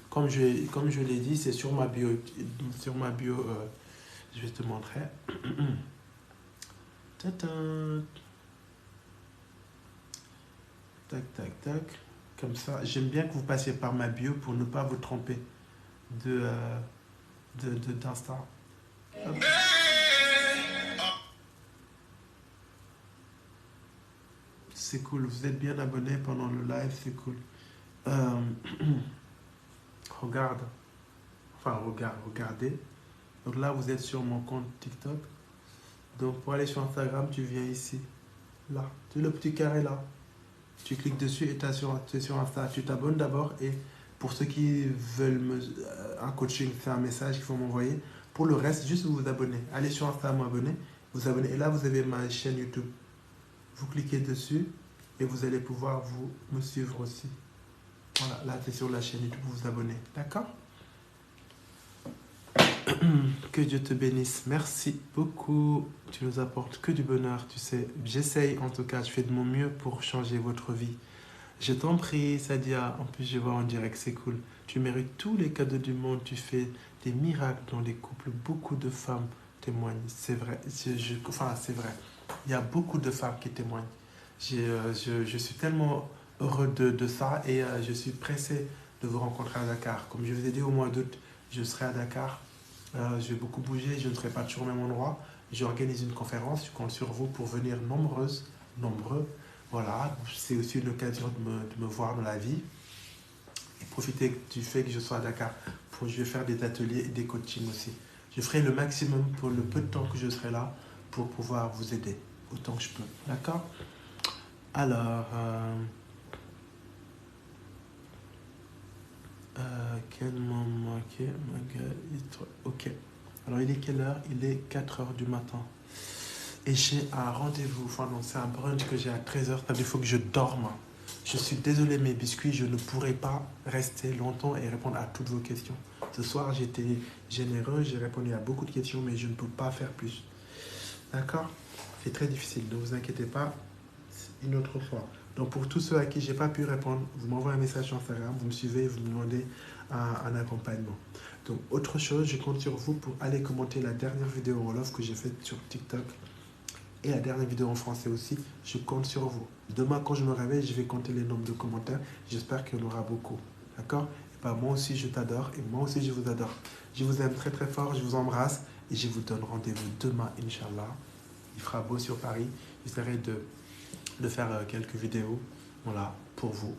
Comme je l'ai dit, c'est sur ma bio. Sur ma bio, je vais te montrer. Tadam. Tac, tac, tac. Comme ça, j'aime bien que vous passiez par ma bio pour ne pas vous tromper d'Insta. Hop. C'est cool, vous êtes bien abonné pendant le live, c'est cool. Regarde, regardez. Donc là, vous êtes sur mon compte TikTok. Donc pour aller sur Instagram, tu viens ici. Là, tu as le petit carré là. Tu cliques dessus et tu es sur Insta. Tu t'abonnes d'abord et pour ceux qui veulent un coaching, c'est un message qu'il faut m'envoyer. Pour le reste, juste vous abonnez. Allez sur Insta, m'abonner, vous abonnez. Et là, vous avez ma chaîne YouTube. Vous cliquez dessus et vous allez pouvoir me suivre aussi. Voilà, là, c'est sur la chaîne YouTube, vous vous abonnez. D'accord? Que Dieu te bénisse. Merci beaucoup. Tu nous apportes que du bonheur, tu sais. J'essaye, en tout cas, je fais de mon mieux pour changer votre vie. Je t'en prie, Sadia. En plus, je vois en direct, c'est cool. Tu mérites tous les cadeaux du monde. Tu fais des miracles dans les couples. Beaucoup de femmes témoignent. C'est vrai. Enfin, c'est vrai. Il y a beaucoup de femmes qui témoignent. Je suis tellement heureux de ça et je suis pressé de vous rencontrer à Dakar. Comme je vous ai dit au mois d'août, je serai à Dakar. Je vais beaucoup bouger, je ne serai pas toujours au même endroit. J'organise une conférence, je compte sur vous pour venir nombreuses, nombreux. Voilà, c'est aussi une occasion de me voir dans la vie et profiter du fait que je sois à Dakar. Je vais faire des ateliers et des coachings aussi. Je ferai le maximum pour le peu de temps que je serai là pour pouvoir vous aider autant que je peux. D'accord? Alors, quel moment? Ok. Alors, il est quelle heure? Il est 4 heures du matin. Et j'ai un rendez-vous, enfin non, c'est un brunch que j'ai à 13 heures. Il faut que je dorme. Je suis désolé, mes biscuits, je ne pourrai pas rester longtemps et répondre à toutes vos questions. Ce soir, j'étais généreux, j'ai répondu à beaucoup de questions, mais je ne peux pas faire plus. D'accord? C'est très difficile, ne vous inquiétez pas, une autre fois. Donc pour tous ceux à qui je n'ai pas pu répondre, vous m'envoyez un message sur Instagram, vous me suivez, vous me demandez un accompagnement. Donc autre chose, je compte sur vous pour aller commenter la dernière vidéo en Wolof que j'ai faite sur TikTok et la dernière vidéo en français aussi. Je compte sur vous. Demain quand je me réveille, je vais compter les nombres de commentaires. J'espère qu'il y en aura beaucoup. D'accord? Et ben, moi aussi je t'adore et moi aussi je vous adore. Je vous aime très très fort, je vous embrasse et je vous donne rendez-vous demain, Inch'Allah. Il fera beau sur Paris. J'essaierai de faire quelques vidéos, voilà, pour vous.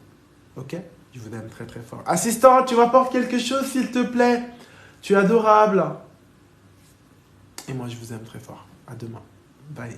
Ok? Je vous aime très très fort. Assistant, tu m'apportes quelque chose s'il te plaît? Tu es adorable. Et moi je vous aime très fort. À demain. Bye.